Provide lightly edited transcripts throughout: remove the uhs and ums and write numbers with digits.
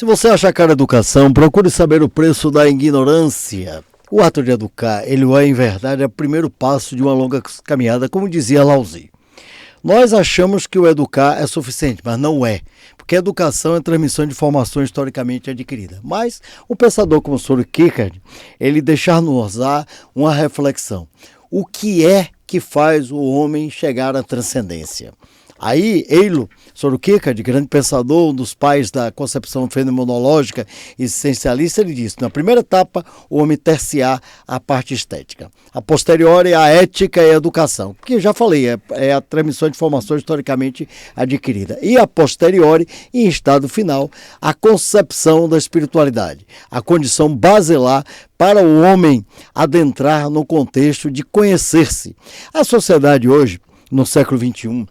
Se você acha caro a educação, procure saber o preço da ignorância. O ato de educar, ele é, em verdade, o primeiro passo de uma longa caminhada, como dizia Lao Tse. Nós achamos que o educar é suficiente, mas não é, porque a educação é transmissão de informações historicamente adquiridas. Mas um pensador como Soren Kierkegaard, ele deixar-nos uma reflexão. O que é que faz o homem chegar à transcendência? Aí, Eilo, Soren Kierkegaard, grande pensador, um dos pais da concepção fenomenológica e existencialista, ele disse, na primeira etapa, o homem ter-se-á a parte estética. A posteriori, a ética e a educação, que já falei, é a transmissão de informações historicamente adquirida. E a posteriori, em estado final, a concepção da espiritualidade, a condição basilar para o homem adentrar no contexto de conhecer-se. A sociedade hoje, no século XXI,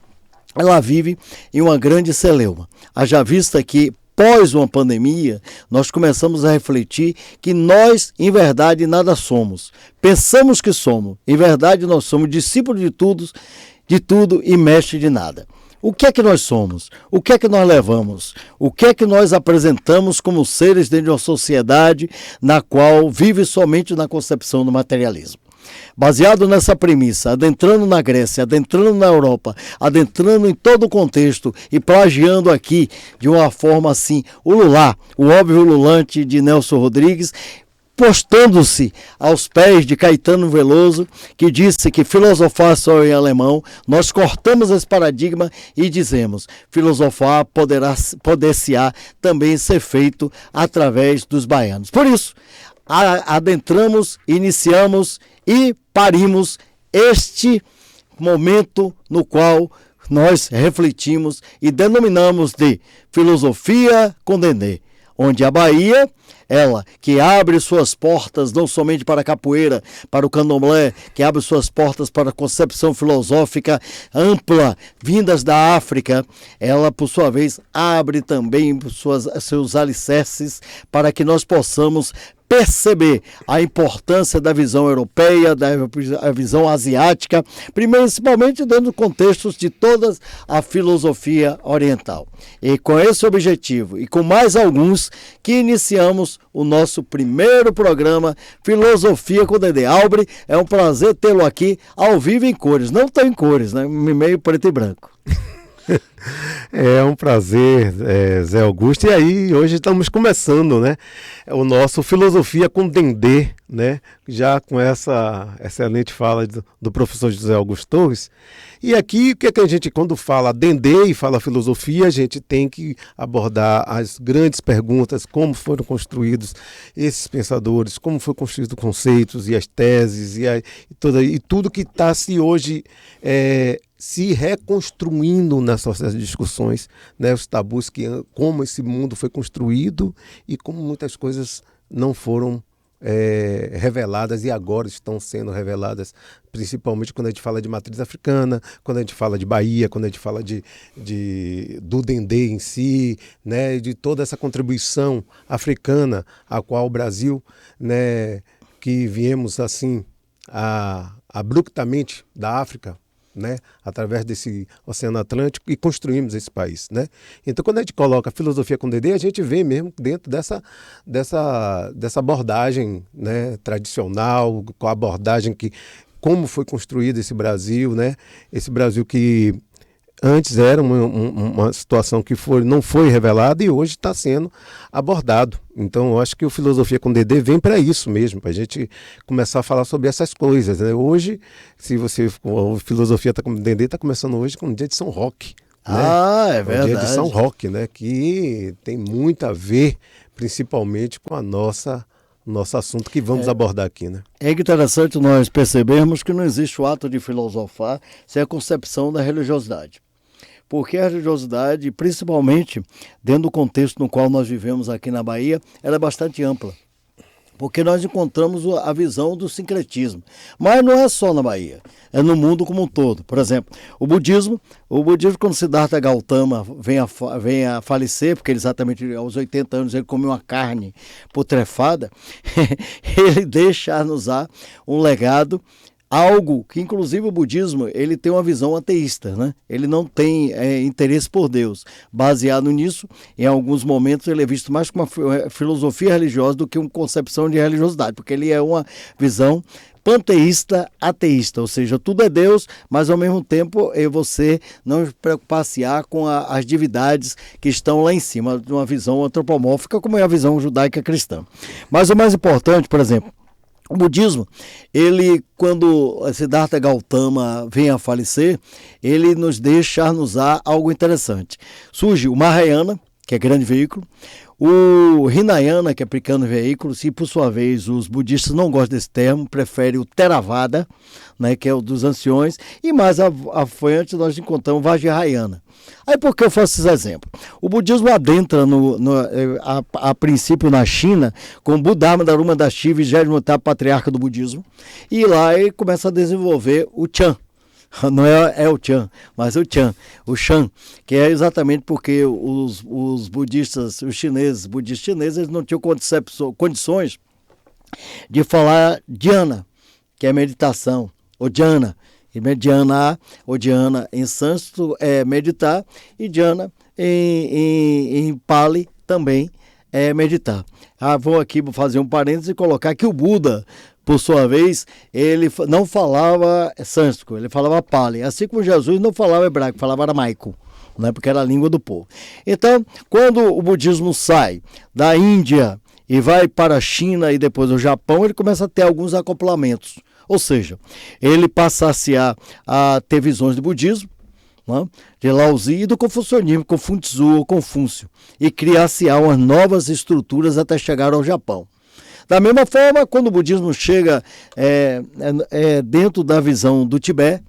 ela vive em uma grande celeuma. Haja vista que, pós uma pandemia, nós começamos a refletir que nós, em verdade, nada somos. Pensamos que somos. Em verdade, nós somos discípulos de tudo e mestre de nada. O que é que nós somos? O que é que nós levamos? O que é que nós apresentamos como seres dentro de uma sociedade na qual vive somente na concepção do materialismo? Baseado nessa premissa, adentrando na Grécia, adentrando na Europa, adentrando em todo o contexto e plagiando aqui de uma forma assim, o óbvio ululante de Nelson Rodrigues, postando-se aos pés de Caetano Veloso, que disse que filosofar só em alemão, nós cortamos esse paradigma e dizemos, filosofar poder-se-á também ser feito através dos baianos. Por isso, adentramos, iniciamos e parimos este momento no qual nós refletimos e denominamos de filosofia com Dendê, onde a Bahia, ela que abre suas portas não somente para a capoeira, para o candomblé, que abre suas portas para a concepção filosófica ampla, vindas da África, ela, por sua vez, abre também seus alicerces para que nós possamos perceber a importância da visão europeia, da visão asiática, principalmente dentro do contexto de toda a filosofia oriental. E com esse objetivo, e com mais alguns, que iniciamos o nosso primeiro programa, Filosofia com Dendê. Albre, é um prazer tê-lo aqui, ao vivo em cores. Não tem cores, né? Meio preto e branco. É um prazer, Zé Augusto. E aí, hoje estamos começando, né, o nosso Filosofia com Dendê, né, já com essa excelente fala do professor José Augusto Torres. E aqui, o que é que a gente, quando fala Dendê e fala filosofia, a gente tem que abordar as grandes perguntas, como foram construídos esses pensadores, como foram construídos os conceitos e as teses e tudo que está se hoje se reconstruindo nessas discussões, né, os tabus, como esse mundo foi construído e como muitas coisas não foram reveladas e agora estão sendo reveladas, principalmente quando a gente fala de matriz africana, quando a gente fala de Bahia, quando a gente fala do Dendê em si, né, de toda essa contribuição africana a qual o Brasil, né, que viemos assim abruptamente da África, né, através desse Oceano Atlântico e construímos esse país, né? Então, quando a gente coloca filosofia com Dendê, a gente vê mesmo dentro dessa abordagem, né, tradicional, com a abordagem como foi construído esse Brasil, né? Esse Brasil que antes era uma situação que não foi revelada e hoje está sendo abordado. Então, eu acho que o Filosofia com Dendê vem para isso mesmo, para a gente começar a falar sobre essas coisas, né? Hoje, se você a Filosofia com Dendê está começando hoje com o dia de São Roque. Né? É verdade. O dia de São Roque, né? Que tem muito a ver, principalmente com nosso assunto que vamos abordar aqui, né? É interessante nós percebermos que não existe o ato de filosofar sem a concepção da religiosidade. Porque a religiosidade, principalmente dentro do contexto no qual nós vivemos aqui na Bahia, ela é bastante ampla. Porque nós encontramos a visão do sincretismo. Mas não é só na Bahia, é no mundo como um todo. Por exemplo, o budismo, quando Siddhartha Gautama vem a falecer, porque exatamente aos 80 anos ele comeu uma carne putrefada, ele deixa-nos um legado algo que, inclusive, o budismo ele tem uma visão ateísta, né? Ele não tem interesse por Deus. Baseado nisso, em alguns momentos ele é visto mais como uma filosofia religiosa do que uma concepção de religiosidade, porque ele é uma visão panteísta, ateísta, ou seja, tudo é Deus, mas ao mesmo tempo você não preocupar-se-á com as divindades que estão lá em cima, de uma visão antropomórfica, como é a visão judaica cristã. Mas o mais importante, por exemplo, o budismo, ele, quando Siddhartha Gautama vem a falecer, ele nos deixa usar algo interessante. Surge o Mahayana, que é grande veículo, o Hinayana, que é pequeno veículo, e por sua vez os budistas não gostam desse termo, preferem o Theravada, né, que é o dos anciões, e mais à frente nós encontramos o Vajrayana. Aí por que eu faço esses exemplos? O budismo adentra a princípio na China com o Buddha Dharma Dashi, 28º patriarca do budismo, e lá ele começa a desenvolver o Chan. Não é o Chan, mas o Chan, o Shan, que é exatamente porque os budistas, os budistas chineses, eles não tinham condições de falar dhyana, que é meditação, ou dhyana, e dhyana, ou dhyana em sânscrito é meditar, e dhyana em Pali também é meditar. Vou aqui fazer um parênteses e colocar que o Buda, por sua vez, ele não falava sânscrito, ele falava Pali, assim como Jesus não falava hebraico, falava aramaico, né, porque era a língua do povo. Então, quando o budismo sai da Índia e vai para a China e depois o Japão, ele começa a ter alguns acoplamentos, ou seja, ele passa-se a ter visões do budismo, né, de Laozi e do confucionismo, Confúcio, e criar-se-á umas novas estruturas até chegar ao Japão. Da mesma forma, quando o budismo chega dentro da visão do Tibete,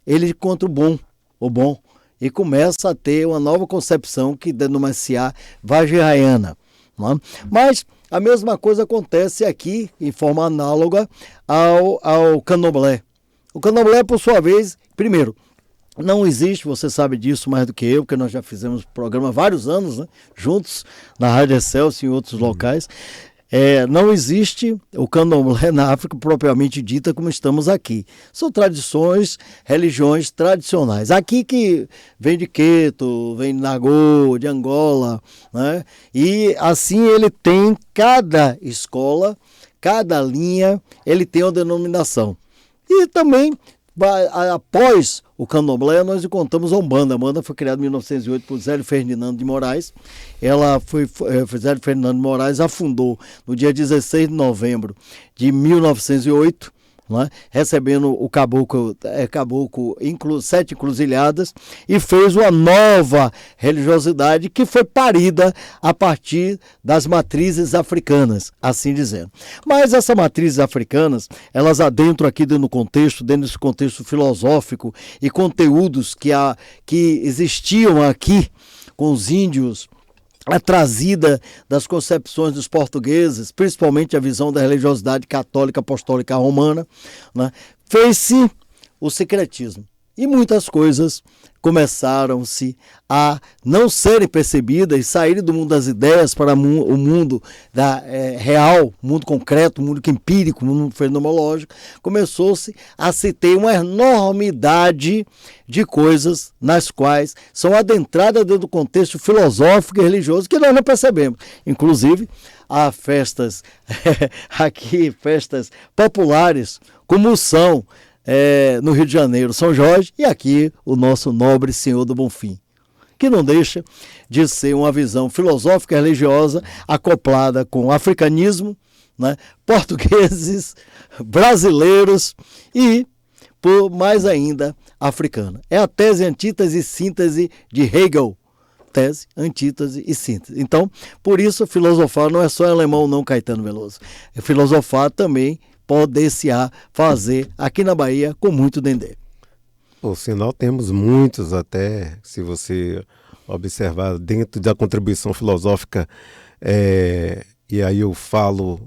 ele encontra o bom, e começa a ter uma nova concepção que denomina-se-á Vajrayana. Né? Mas a mesma coisa acontece aqui, em forma análoga ao Candomblé. O Candomblé, por sua vez, primeiro, não existe, você sabe disso mais do que eu, porque nós já fizemos programa há vários anos, né, juntos, na Rádio Excelsior e em outros locais. Não existe o candomblé na África propriamente dita como estamos aqui. São tradições, religiões tradicionais. Aqui que vem de Queto, vem de Nagô, de Angola, né? E assim ele tem cada escola, cada linha, ele tem uma denominação. E também, após o candomblé, nós encontramos a Umbanda. A Umbanda foi criada em 1908 por Zélio Ferdinando de Moraes. Zélio Ferdinando de Moraes afundou no dia 16 de novembro de 1908, né, recebendo o caboclo 7 encruzilhadas, e fez uma nova religiosidade que foi parida a partir das matrizes africanas, assim dizendo. Mas essas matrizes africanas, elas adentram aqui dentro desse contexto filosófico e conteúdos que existiam aqui com os índios, a trazida das concepções dos portugueses, principalmente a visão da religiosidade católica apostólica romana, né, fez-se o secretismo. E muitas coisas começaram-se a não serem percebidas e saírem do mundo das ideias para o mundo real, mundo concreto, mundo empírico, mundo fenomenológico. Começou-se a se ter uma enormidade de coisas nas quais são adentradas dentro do contexto filosófico e religioso que nós não percebemos. Inclusive, há festas populares, como são no Rio de Janeiro, São Jorge, e aqui o nosso nobre Senhor do Bonfim, que não deixa de ser uma visão filosófica e religiosa acoplada com africanismo, né, portugueses, brasileiros e, por mais ainda, africana. É a tese, antítese e síntese de Hegel. Tese, antítese e síntese. Então, por isso, filosofar não é só em alemão, não, Caetano Veloso. Filosofar também poder-se-á fazer aqui na Bahia com muito dendê. Por sinal, temos muitos até, se você observar dentro da contribuição filosófica, e aí eu falo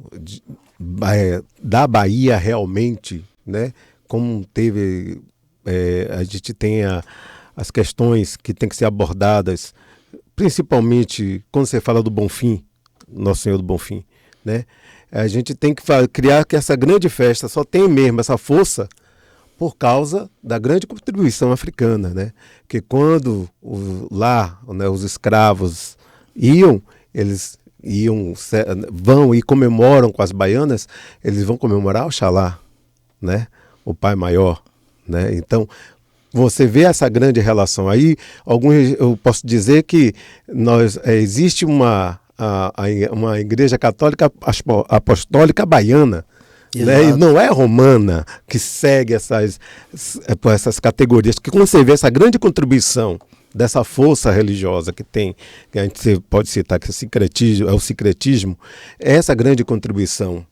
da Bahia realmente, né? Como teve, a gente tem as questões que tem que ser abordadas, principalmente quando você fala do Bonfim, Nosso Senhor do Bonfim, né? A gente tem que criar que essa grande festa só tem mesmo essa força por causa da grande contribuição africana, né? Que quando né, os escravos vão e comemoram com as baianas, eles vão comemorar Oxalá, né? O Pai Maior, né? Então, você vê essa grande relação aí. Eu posso dizer que existe uma igreja católica apostólica baiana, né? E não é romana, que segue essas categorias. Que quando você vê essa grande contribuição dessa força religiosa que tem, que a gente pode citar que é o sincretismo, essa grande contribuição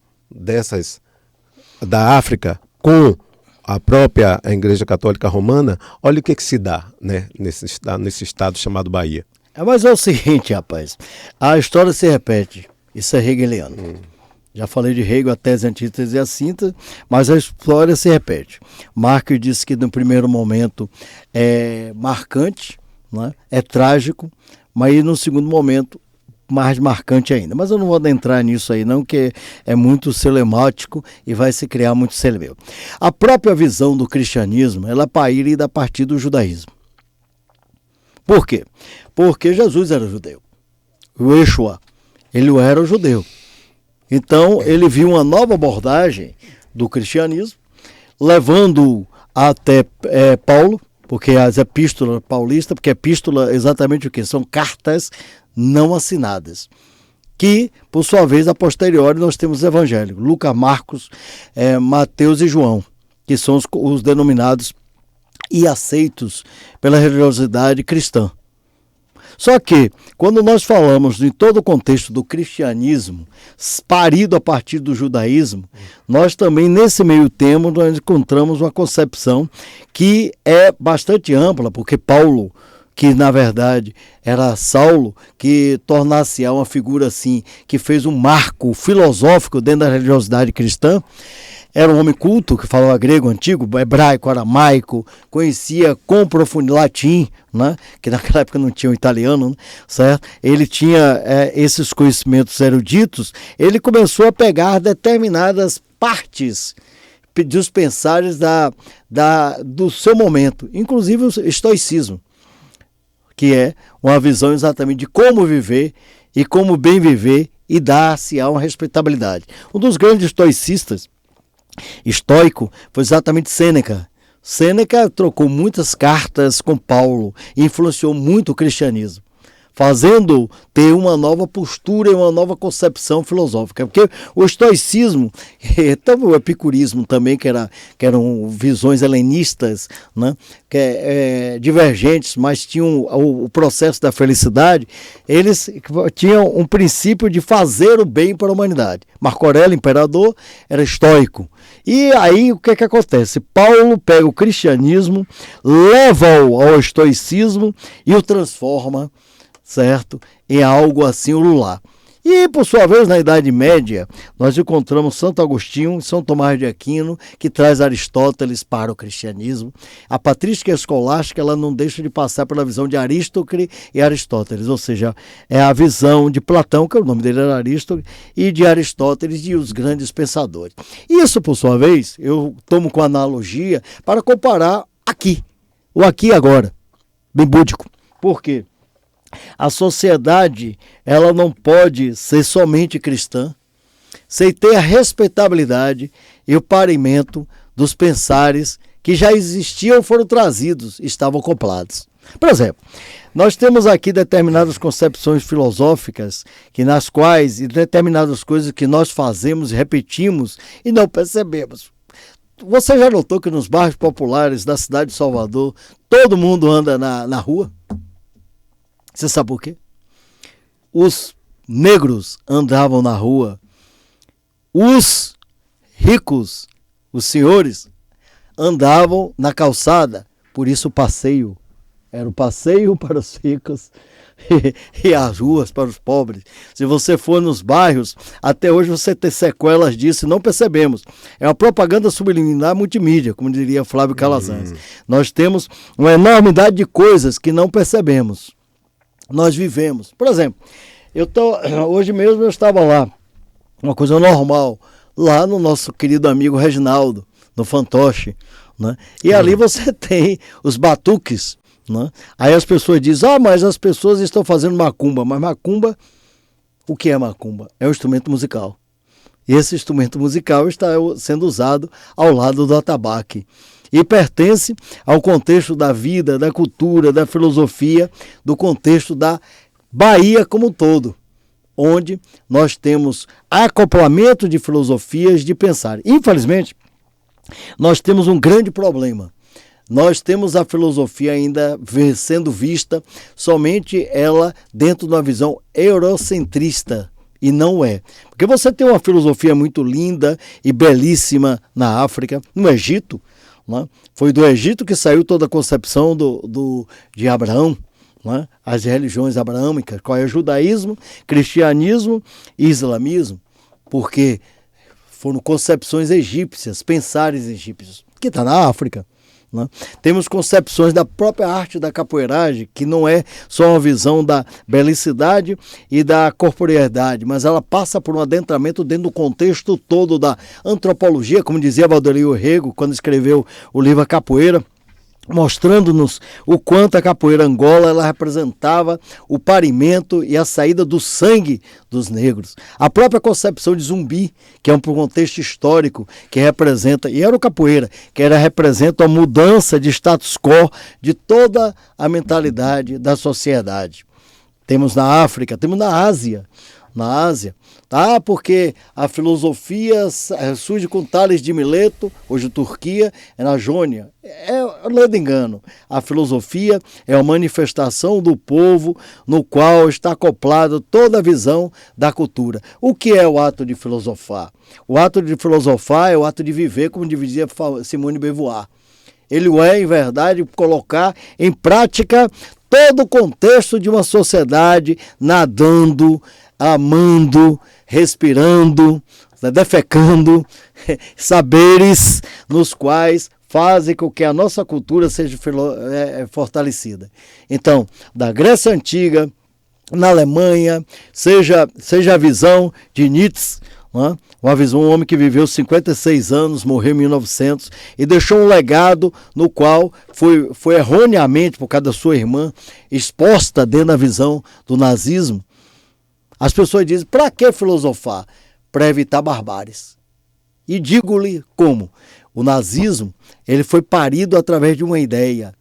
da África com a própria Igreja Católica Romana, olha o que se dá, né, nesse estado chamado Bahia. Mas é o seguinte, rapaz, a história se repete, isso é hegeliano. Já falei de Hegel, a tese, a antítese e a síntese, mas a história se repete. Marx disse que no primeiro momento é marcante, né, é trágico, mas no segundo momento mais marcante ainda. Mas eu não vou adentrar nisso aí não, que é muito celemático e vai se criar muito celemeu. A própria visão do cristianismo, ela paira a partir do judaísmo. Por quê? Porque Jesus era judeu. O Yeshua, ele era judeu. Então, ele viu uma nova abordagem do cristianismo, levando até Paulo, porque as epístolas paulistas, porque epístola é exatamente o quê? São cartas não assinadas, que, por sua vez, a posteriori nós temos os evangelhos, Lucas, Marcos, Mateus e João, que são os denominados e aceitos pela religiosidade cristã. Só que, quando nós falamos em todo o contexto do cristianismo, parido a partir do judaísmo, nós também, nesse meio termo, nós encontramos uma concepção que é bastante ampla, porque Paulo, que na verdade era Saulo, que tornasse uma figura assim, que fez um marco filosófico dentro da religiosidade cristã, era um homem culto, que falava grego antigo, hebraico, aramaico, conhecia com profundidade latim, né? Que naquela época não tinha o italiano, né? Certo? Ele tinha esses conhecimentos eruditos, ele começou a pegar determinadas partes dos pensares do seu momento, inclusive o estoicismo, que é uma visão exatamente de como viver e como bem viver e dar-se a uma respeitabilidade. Um dos grandes estoico foi exatamente Sêneca. Sêneca trocou muitas cartas com Paulo e influenciou muito o cristianismo, fazendo ter uma nova postura e uma nova concepção filosófica, porque o estoicismo, o epicurismo também, que eram visões helenistas, né, divergentes, mas tinham o processo da felicidade, eles tinham um princípio de fazer o bem para a humanidade. Marco Aurélio, imperador, era estoico. E aí o que acontece? Paulo pega o cristianismo, leva-o ao estoicismo e o transforma, certo? Em algo assim ulular. E, por sua vez, na Idade Média, nós encontramos Santo Agostinho e São Tomás de Aquino, que traz Aristóteles para o cristianismo. A patrística escolástica, ela não deixa de passar pela visão de Aristóteles e Aristóteles, ou seja, é a visão de Platão, que o nome dele era Aristóteles, e de Aristóteles e os grandes pensadores. Isso, por sua vez, eu tomo com analogia para comparar o aqui e agora, bem búdico. Por quê? A sociedade, ela não pode ser somente cristã, sem ter a respeitabilidade e o parimento dos pensares que já existiam, foram trazidos, estavam acoplados. Por exemplo, nós temos aqui determinadas concepções filosóficas nas quais, e determinadas coisas que nós fazemos e repetimos e não percebemos. Você já notou que nos bairros populares da cidade de Salvador, todo mundo anda na rua? Você sabe por quê? Os negros andavam na rua, os ricos, os senhores, andavam na calçada. Por isso o passeio era o passeio para os ricos e as ruas para os pobres. Se você for nos bairros, até hoje você tem sequelas disso e não percebemos. É uma propaganda subliminar multimídia, como diria Flávio Calazans. Nós temos uma enormidade de coisas que não percebemos. Nós vivemos. Por exemplo, hoje mesmo eu estava lá, uma coisa normal, lá no nosso querido amigo Reginaldo, no fantoche, né? E ali você tem os batuques, né? Aí as pessoas dizem, mas as pessoas estão fazendo macumba. Mas macumba, o que é macumba? É um instrumento musical. E esse instrumento musical está sendo usado ao lado do atabaque. E pertence ao contexto da vida, da cultura, da filosofia, do contexto da Bahia como um todo, onde nós temos acoplamento de filosofias de pensar. Infelizmente, nós temos um grande problema. Nós temos a filosofia ainda sendo vista somente ela dentro de uma visão eurocentrista. E não é. Porque você tem uma filosofia muito linda e belíssima na África, no Egito. Né? Foi do Egito que saiu toda a concepção de Abraão, né? As religiões abraâmicas, qual é o judaísmo, cristianismo e islamismo. Porque foram concepções egípcias, pensares egípcios, que está na África. Né? Temos concepções da própria arte da capoeiragem, que não é só uma visão da belicidade e da corporeidade, mas ela passa por um adentramento dentro do contexto todo da antropologia, como dizia Valdomiro Rego quando escreveu o livro A Capoeira, mostrando-nos o quanto a capoeira Angola ela representava o parimento e a saída do sangue dos negros. A própria concepção de zumbi, que é um contexto histórico que representa, e era o capoeira, que representa a mudança de status quo de toda a mentalidade da sociedade. Temos na África, temos na Ásia, porque a filosofia surge com Tales de Mileto, hoje Turquia, é na Jônia. É ledo engano. A filosofia é uma manifestação do povo no qual está acoplada toda a visão da cultura. O que é o ato de filosofar? O ato de filosofar é o ato de viver, como dizia Simone de Beauvoir. Ele é, em verdade, colocar em prática todo o contexto de uma sociedade nadando, amando, respirando, defecando, saberes nos quais fazem com que a nossa cultura seja fortalecida. Então, da Grécia Antiga, na Alemanha, seja a visão de Nietzsche, né? Um homem que viveu 56 anos, morreu em 1900 e deixou um legado no qual foi erroneamente, por causa da sua irmã, exposta dentro da visão do nazismo. As pessoas dizem, para que filosofar? Para evitar barbáries. E digo-lhe como. O nazismo ele foi parido através de uma ideia.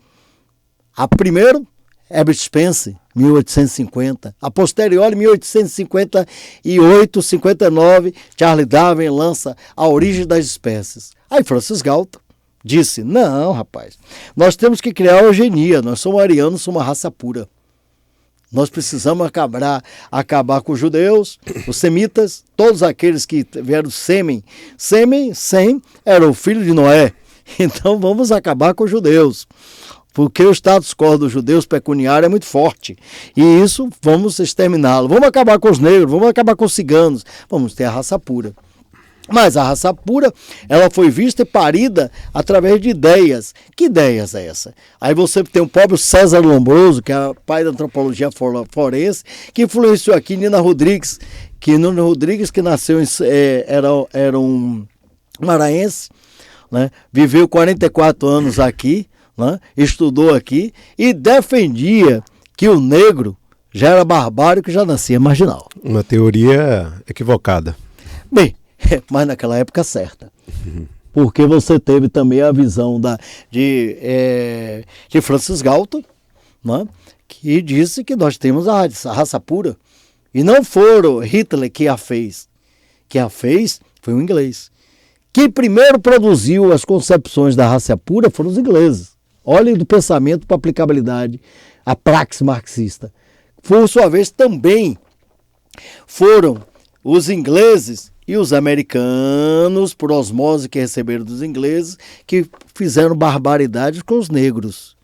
A primeiro, Herbert Spencer, 1850. A posteriori, 1858, 59, Charles Darwin lança A Origem das Espécies. Aí Francis Galton disse, não, rapaz, nós temos que criar a eugenia, nós somos arianos, somos uma raça pura. Nós precisamos acabar com os judeus, os semitas, todos aqueles que vieram Sem era o filho de Noé. Então vamos acabar com os judeus. Porque o status quo dos judeus pecuniário é muito forte. E isso vamos exterminá-lo. Vamos acabar com os negros, vamos acabar com os ciganos. Vamos ter a raça pura. Mas a raça pura, ela foi vista e parida através de ideias. Que ideias é essa? Aí você tem o próprio César Lombroso, que é pai da antropologia forense, que influenciou aqui Nina Rodrigues, que nasceu, era um maranhense, né? Viveu 44 anos aqui, né? Estudou aqui e defendia que o negro já era barbário, que já nascia marginal. Uma teoria equivocada. Bem, mas naquela época certa. Porque você teve também a visão de Francis Galton, né, que disse que nós temos a raça pura. E não foram Hitler que a fez. Que a fez foi o inglês. Quem primeiro produziu as concepções da raça pura foram os ingleses. Olhem do pensamento para aplicabilidade, a praxe marxista. Por sua vez, também foram os ingleses e os americanos, por osmose que receberam dos ingleses, que fizeram barbaridades com os negros.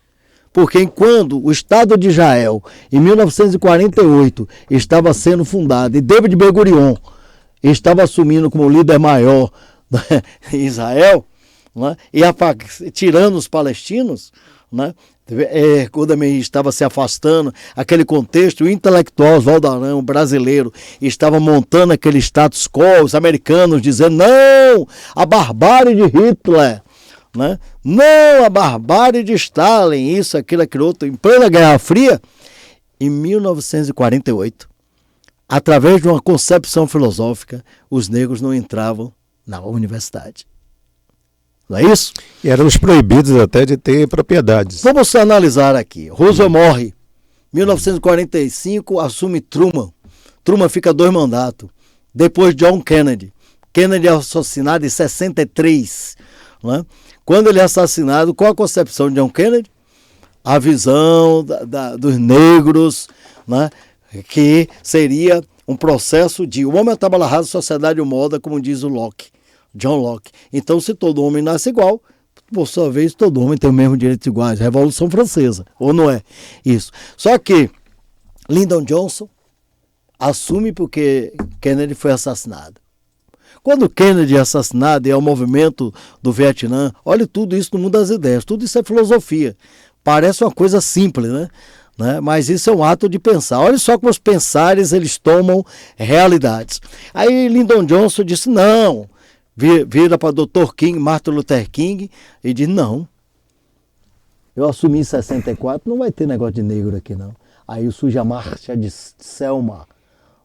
Porque enquanto o Estado de Israel, em 1948, estava sendo fundado, e David Ben-Gurion estava assumindo como líder maior em Israel, né, e tirando os palestinos, né, Golda Meir estava se afastando, aquele contexto, o intelectual Oswaldo Arão, brasileiro, estava montando aquele status quo, os americanos dizendo, não, a barbárie de Hitler, né? Não a barbárie de Stalin, isso, aquilo, aquilo outro, em plena Guerra Fria, em 1948, através de uma concepção filosófica, os negros não entravam na universidade. Não é isso? E éramos proibidos até de ter propriedades. Vamos analisar aqui. Roosevelt morre. 1945 assume Truman. Truman fica 2 mandatos. Depois John Kennedy. Kennedy é assassinado em 63. Né? Quando ele é assassinado, qual a concepção de John Kennedy? A visão dos negros, né? Que seria um processo de o homem à tábua rasa, sociedade moda, como diz o Locke. John Locke. Então, se todo homem nasce igual, por sua vez, todo homem tem o mesmo direitos iguais. Revolução Francesa, ou não é? Isso. Só que Lyndon Johnson assume porque Kennedy foi assassinado. Quando Kennedy é assassinado e é o movimento do Vietnã, olha tudo isso no mundo das ideias, tudo isso é filosofia. Parece uma coisa simples, né? Mas isso é um ato de pensar. Olha só como os pensares eles tomam realidades. Aí Lyndon Johnson disse, não... Vira para Dr. King, Martin Luther King, e diz, não, eu assumi em 64, não vai ter negócio de negro aqui não. Aí surge a marcha de Selma,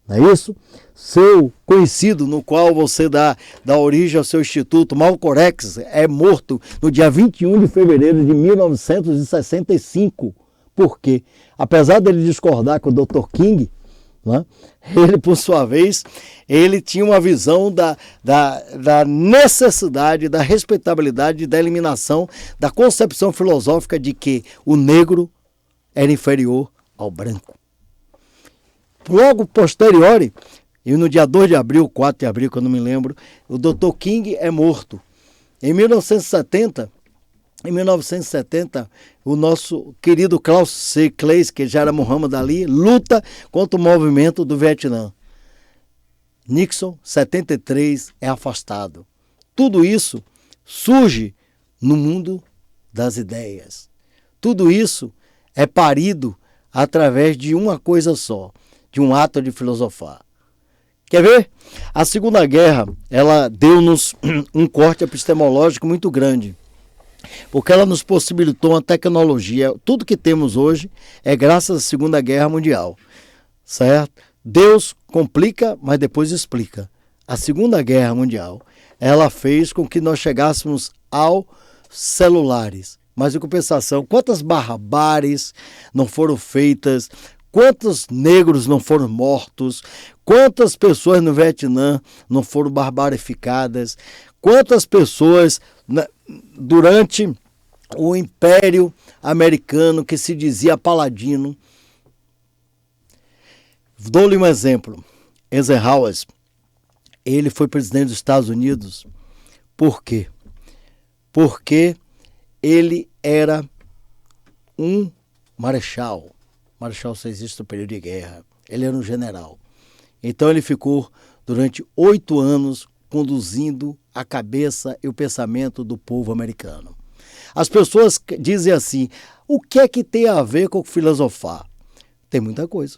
não é isso? Seu conhecido, no qual você dá origem ao seu instituto, Malcolm X, é morto no dia 21 de fevereiro de 1965. Por quê? Apesar dele discordar com o Dr. King, né? Ele, por sua vez, ele tinha uma visão da necessidade, da respeitabilidade, da eliminação, da concepção filosófica de que o negro era inferior ao branco. Logo posterior, e no dia 2 de abril, 4 de abril, que eu não me lembro, o Dr. King é morto. Em 1970, o nosso querido Klaus C. Claes, que já era Muhammad Ali, luta contra o movimento do Vietnã. Nixon, 73, é afastado. Tudo isso surge no mundo das ideias. Tudo isso é parido através de uma coisa só, de um ato de filosofar. Quer ver? A Segunda Guerra, ela deu-nos um corte epistemológico muito grande. Porque ela nos possibilitou uma tecnologia. Tudo que temos hoje é graças à Segunda Guerra Mundial, certo? Deus complica, mas depois explica. A Segunda Guerra Mundial, ela fez com que nós chegássemos aos celulares. Mas em compensação, quantas barbáries não foram feitas, quantos negros não foram mortos, quantas pessoas no Vietnã não foram barbarificadas, quantas pessoas durante o Império Americano, que se dizia paladino. Dou-lhe um exemplo. Eisenhower, ele foi presidente dos Estados Unidos. Por quê? Porque ele era um marechal. Marechal só existe no período de guerra. Ele era um general. Então ele ficou durante 8 anos conduzindo a cabeça e o pensamento do povo americano. As pessoas dizem assim, o que é que tem a ver com filosofar? Tem muita coisa.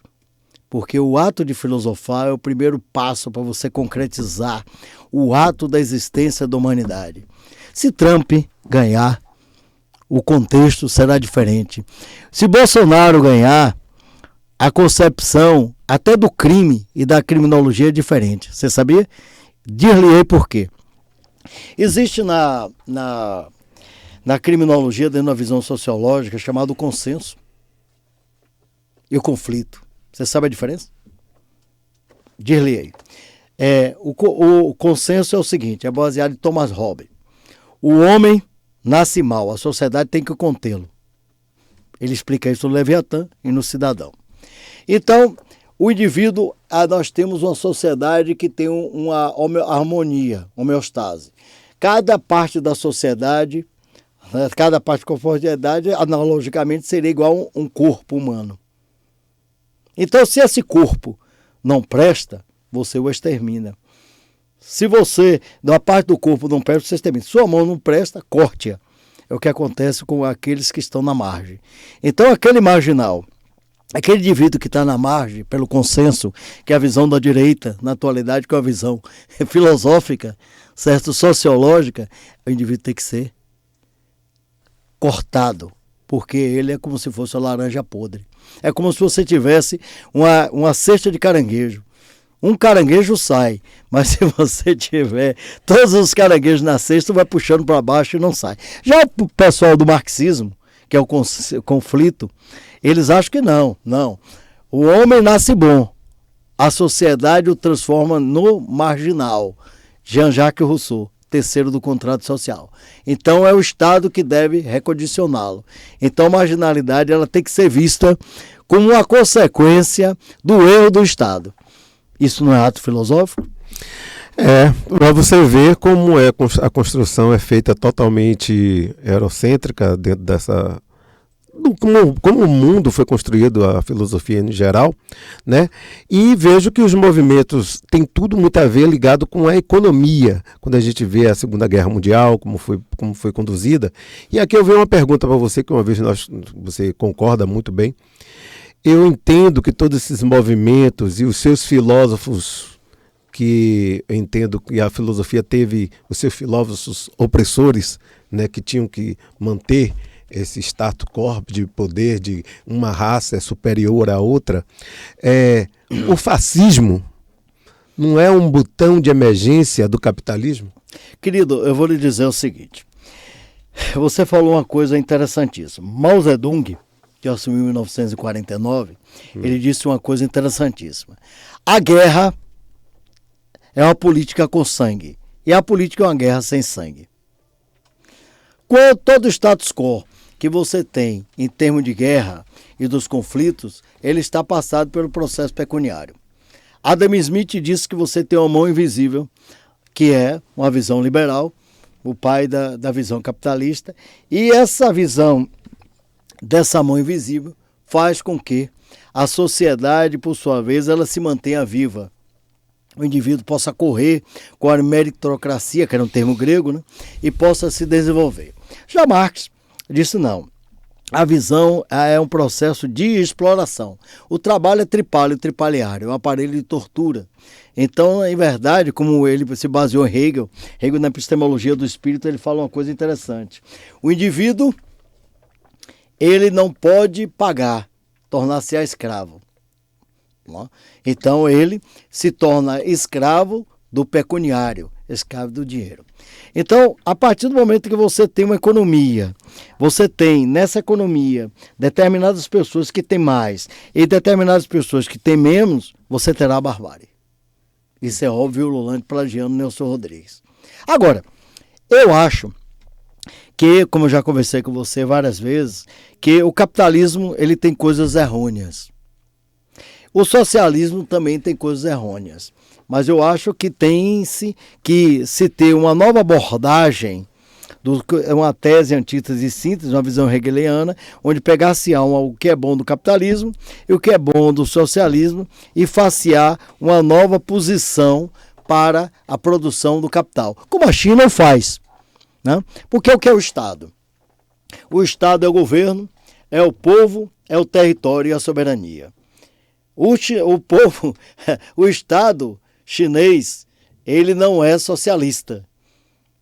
Porque o ato de filosofar é o primeiro passo para você concretizar o ato da existência da humanidade. Se Trump ganhar, o contexto será diferente. Se Bolsonaro ganhar, a concepção até do crime e da criminologia é diferente. Você sabia? Dir-lhe-ei por quê. Existe na criminologia, dentro da visão sociológica, chamado consenso e o conflito. Você sabe a diferença? Dir-lhe-ei. O consenso é o seguinte, é baseado em Thomas Hobbes. O homem nasce mal, a sociedade tem que contê-lo. Ele explica isso no Leviatã e no Cidadão. Então, o indivíduo, nós temos uma sociedade que tem uma harmonia, homeostase. Cada parte da sociedade, cada parte da sociedade, analogicamente, seria igual a um corpo humano. Então, se esse corpo não presta, você o extermina. Se você, da parte do corpo não presta, você extermina. Sua mão não presta, corte-a. É o que acontece com aqueles que estão na margem. Então, aquele marginal, aquele indivíduo que está na margem, pelo consenso, que é a visão da direita, na atualidade, que é a visão filosófica, certo? Sociológica, o indivíduo tem que ser cortado, porque ele é como se fosse uma laranja podre. É como se você tivesse uma cesta de caranguejo. Um caranguejo sai, mas se você tiver todos os caranguejos na cesta, vai puxando para baixo e não sai. Já o pessoal do marxismo, que é o conflito, eles acham que não. O homem nasce bom, a sociedade o transforma no marginal. Jean-Jacques Rousseau, terceiro do contrato social. Então é o Estado que deve recondicioná-lo. Então a marginalidade ela tem que ser vista como uma consequência do erro do Estado. Isso não é ato filosófico? Para você ver como a construção é feita totalmente eurocêntrica dentro dessa... Como o mundo foi construído, a filosofia em geral, né? E vejo que os movimentos têm tudo muito a ver ligado com a economia, quando a gente vê a Segunda Guerra Mundial, como foi conduzida. E aqui eu venho uma pergunta para você, que uma vez você concorda muito bem. Eu entendo que todos esses movimentos e os seus filósofos, que eu entendo que a filosofia teve os seus filósofos opressores, né, que tinham que manter esse status quo de poder de uma raça superior à outra. O fascismo não é um botão de emergência do capitalismo? Querido, eu vou lhe dizer o seguinte. Você falou uma coisa interessantíssima. Mao Zedong, que assumiu em 1949, ele disse uma coisa interessantíssima. A guerra é uma política com sangue, e a política é uma guerra sem sangue. Quando todo o status quo que você tem em termos de guerra e dos conflitos, ele está passado pelo processo pecuniário. Adam Smith disse que você tem uma mão invisível, que é uma visão liberal, o pai da visão capitalista, e essa visão dessa mão invisível faz com que a sociedade, por sua vez, ela se mantenha viva. O indivíduo possa correr com a meritocracia, que era um termo grego, né? E possa se desenvolver. Já Marx disse não. A visão é um processo de exploração. O trabalho é tripaliário, é um aparelho de tortura. Então, em verdade, como ele se baseou em Hegel na epistemologia do espírito, ele fala uma coisa interessante. O indivíduo, ele não pode pagar, tornar-se escravo. Então ele se torna escravo do pecuniário, escravo do dinheiro. Então, a partir do momento que você tem uma economia, você tem nessa economia determinadas pessoas que têm mais e determinadas pessoas que têm menos, você terá a barbárie. Isso é óbvio, Lulante plagiando Nelson Rodrigues. Agora, eu acho que, como eu já conversei com você várias vezes, que o capitalismo ele tem coisas errôneas. O socialismo também tem coisas errôneas, mas eu acho que tem-se que se ter uma nova abordagem, uma tese, antítese e síntese, uma visão hegeliana, onde pegar-se o que é bom do capitalismo e o que é bom do socialismo e facear uma nova posição para a produção do capital, como a China faz, né? Porque o que é o Estado? O Estado é o governo, é o povo, é o território e a soberania. O povo, o Estado chinês, ele não é socialista.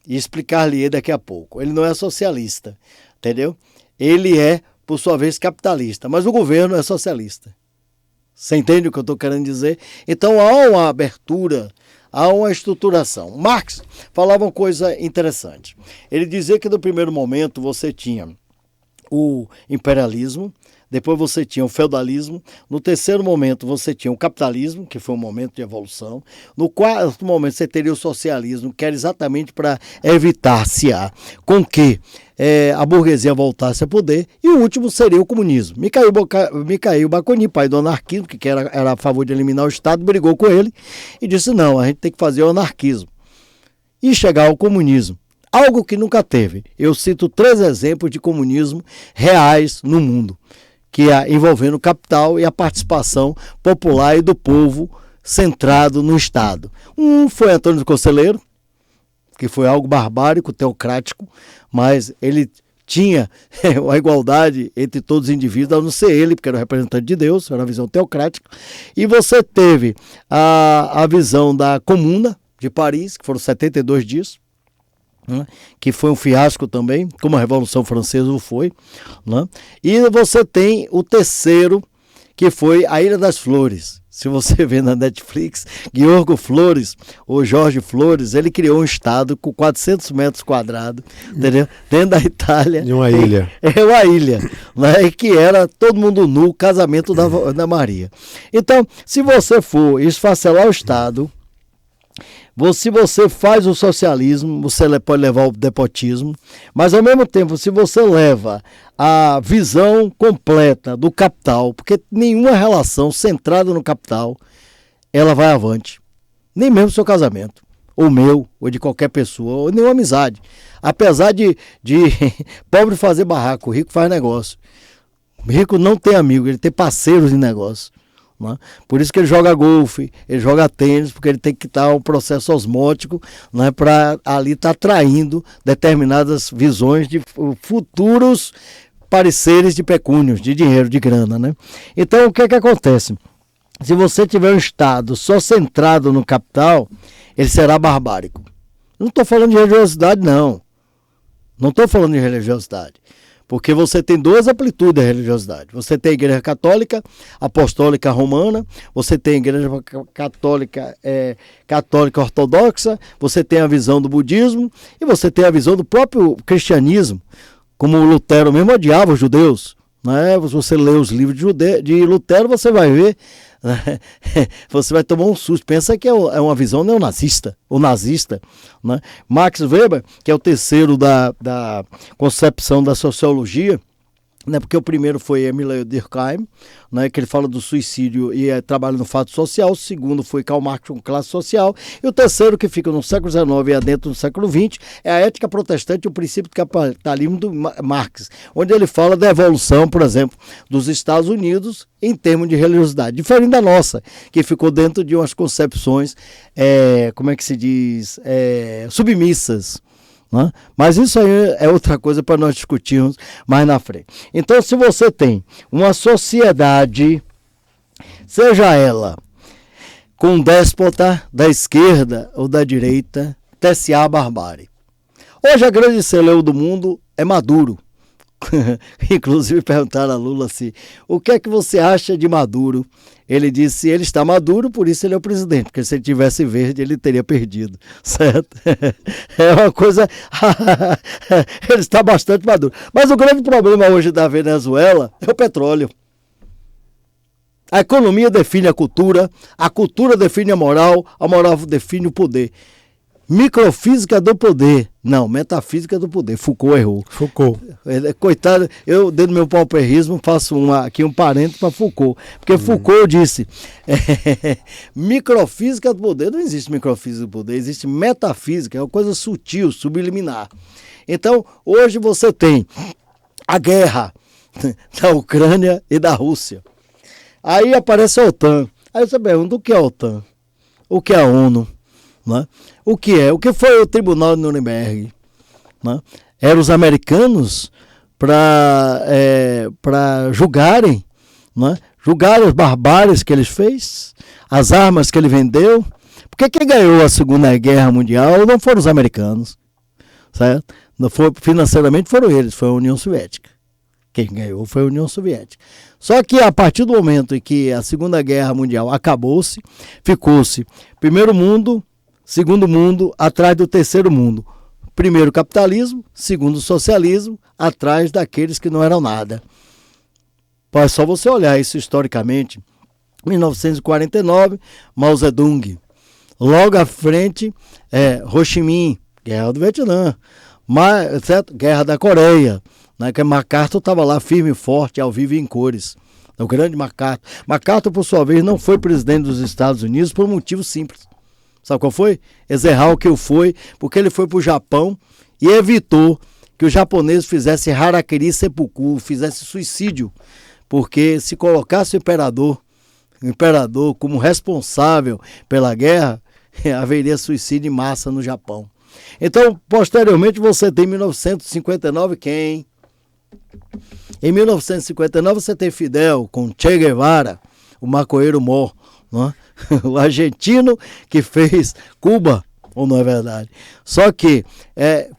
E explicar-lhe daqui a pouco. Ele não é socialista, entendeu? Ele é, por sua vez, capitalista. Mas o governo é socialista. Você entende o que eu estou querendo dizer? Então há uma abertura, há uma estruturação. Marx falava uma coisa interessante. Ele dizia que no primeiro momento você tinha o imperialismo, depois você tinha o feudalismo, no terceiro momento você tinha o capitalismo, que foi um momento de evolução, no quarto momento você teria o socialismo, que era exatamente para evitar-se com que a burguesia voltasse a poder, e o último seria o comunismo. Mikhail Bakunin, pai do anarquismo, que era a favor de eliminar o Estado, brigou com ele e disse, não, a gente tem que fazer o anarquismo e chegar ao comunismo. Algo que nunca teve. Eu cito 3 exemplos de comunismo reais no mundo, que é envolvendo o capital e a participação popular e do povo centrado no Estado. Um foi Antônio Conselheiro, que foi algo barbárico, teocrático, mas ele tinha a igualdade entre todos os indivíduos, a não ser ele, porque era o representante de Deus, era uma visão teocrática. E você teve a visão da Comuna de Paris, que foram 72 dias, né, que foi um fiasco também, como a Revolução Francesa o foi, né? E você tem o terceiro, que foi a Ilha das Flores. Se você vê na Netflix, Georgo Flores, ou Jorge Flores, ele criou um estado com 400 metros quadrados, entendeu? Dentro da Itália. De uma ilha. É uma ilha, né? Que era todo mundo nu, casamento da Maria. Então, se você for esfacelar o estado, se você faz o socialismo, você pode levar o despotismo, mas ao mesmo tempo, se você leva a visão completa do capital, porque nenhuma relação centrada no capital, ela vai avante. Nem mesmo o seu casamento, ou meu, ou de qualquer pessoa, ou nenhuma amizade. Apesar de pobre fazer barraco, rico faz negócio. O rico não tem amigo, ele tem parceiros de negócio. Né? Por isso que ele joga golfe, ele joga tênis, porque ele tem que estar um processo osmótico, né, para ali estar atraindo determinadas visões de futuros pareceres de pecúnios, de dinheiro, de grana. Né? Então, o que acontece? Se você tiver um Estado só centrado no capital, ele será barbárico. Não estou falando de religiosidade, não. Não estou falando de religiosidade. Porque você tem duas amplitudes da religiosidade. Você tem a Igreja Católica, Apostólica Romana, você tem a Igreja Católica, Católica Ortodoxa, você tem a visão do budismo e você tem a visão do próprio cristianismo, como o Lutero mesmo odiava os judeus. Né? Se você lê os livros de Lutero, você vai ver, né? Você vai tomar um susto. Pensa que é uma visão neonazista, ou nazista. Né? Max Weber, que é o terceiro da concepção da sociologia, né? Porque o primeiro foi Emile Durkheim, né? Que ele fala do suicídio e trabalha no fato social. O segundo foi Karl Marx com classe social. E o terceiro, que fica no século XIX e dentro do século XX, é a ética protestante e o princípio do capitalismo do Marx, onde ele fala da evolução, por exemplo, dos Estados Unidos em termos de religiosidade, diferente da nossa, que ficou dentro de umas concepções, como é que se diz, submissas. Né? Mas isso aí é outra coisa para nós discutirmos mais na frente. Então, se você tem uma sociedade, seja ela com um déspota da esquerda ou da direita, TSA barbárie. Hoje a grande celeuma do mundo é Maduro. Inclusive perguntaram a Lula assim, o que é que você acha de Maduro? Ele disse, ele está maduro, por isso ele é o presidente, porque se ele tivesse verde, ele teria perdido, certo? É uma coisa, ele está bastante maduro. Mas o grande problema hoje da Venezuela é o petróleo. A economia define a cultura define a moral define o poder. Microfísica do poder. Não, metafísica do poder. Foucault errou. Foucault. Coitado, eu, dentro do meu pauperismo, faço aqui um parente para Foucault. Porque Foucault disse, microfísica do poder. Não existe microfísica do poder, existe metafísica, é uma coisa sutil, subliminar. Então, hoje você tem a guerra da Ucrânia e da Rússia. Aí aparece a OTAN. Aí você pergunta, o que é a OTAN? O que é a ONU? Né? O que foi o Tribunal de Nuremberg? Né? Eram os americanos para julgarem, né? Julgaram as barbáries que ele fez, as armas que ele vendeu. Porque quem ganhou a Segunda Guerra Mundial não foram os americanos, certo? Não foi, financeiramente foram eles, foi a União Soviética. Quem ganhou foi a União Soviética. Só que a partir do momento em que a Segunda Guerra Mundial acabou-se, ficou-se primeiro mundo, segundo mundo, atrás do terceiro mundo. Primeiro capitalismo, segundo socialismo, atrás daqueles que não eram nada. É só você olhar isso historicamente. 1949, Mao Zedong. Logo à frente, Ho Chi Minh, Guerra do Vietnã. Certo? Guerra da Coreia. Né? Que MacArthur estava lá firme e forte, ao vivo e em cores. O grande MacArthur. MacArthur, por sua vez, não foi presidente dos Estados Unidos por um motivo simples. Sabe qual foi? Eisenhower foi, porque ele foi para o Japão e evitou que os japoneses fizessem harakiri seppuku, fizessem suicídio, porque se colocasse o imperador como responsável pela guerra, haveria suicídio em massa no Japão. Então, posteriormente, você tem 1959 quem? Em 1959 você tem Fidel com Che Guevara, o maconheiro mor, né? O argentino que fez Cuba, ou não é verdade? Só que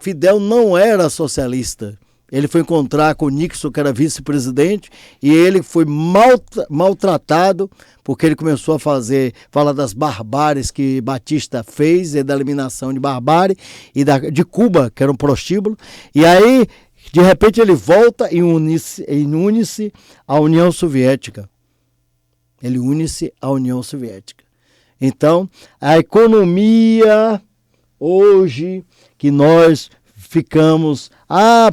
Fidel não era socialista. Ele foi encontrar com Nixon, que era vice-presidente, e ele foi maltratado, porque ele começou a falar das barbáries que Batista fez, e da eliminação de barbárie, e de Cuba, que era um prostíbulo. E aí, de repente, ele volta e une-se à União Soviética. Ele une-se à União Soviética. Então, a economia, hoje, que nós ficamos,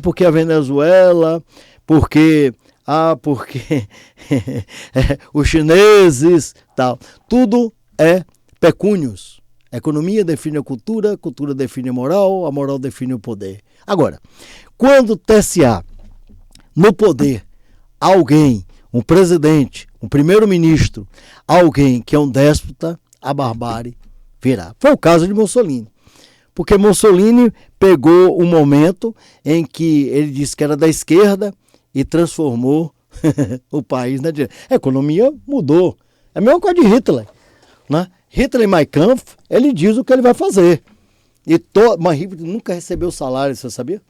porque a Venezuela, porque os chineses, tal. Tudo é pecúnios. A economia define a cultura define a moral define o poder. Agora, quando TSA, no poder, alguém, um presidente, um primeiro-ministro, alguém que é um déspota, a barbárie virá. Foi o caso de Mussolini. Porque Mussolini pegou um momento em que ele disse que era da esquerda e transformou o país na direita. A economia mudou. É a mesma coisa de Hitler. Né? Hitler em Mein Kampf, ele diz o que ele vai fazer. Mas Hitler nunca recebeu salário, você sabia?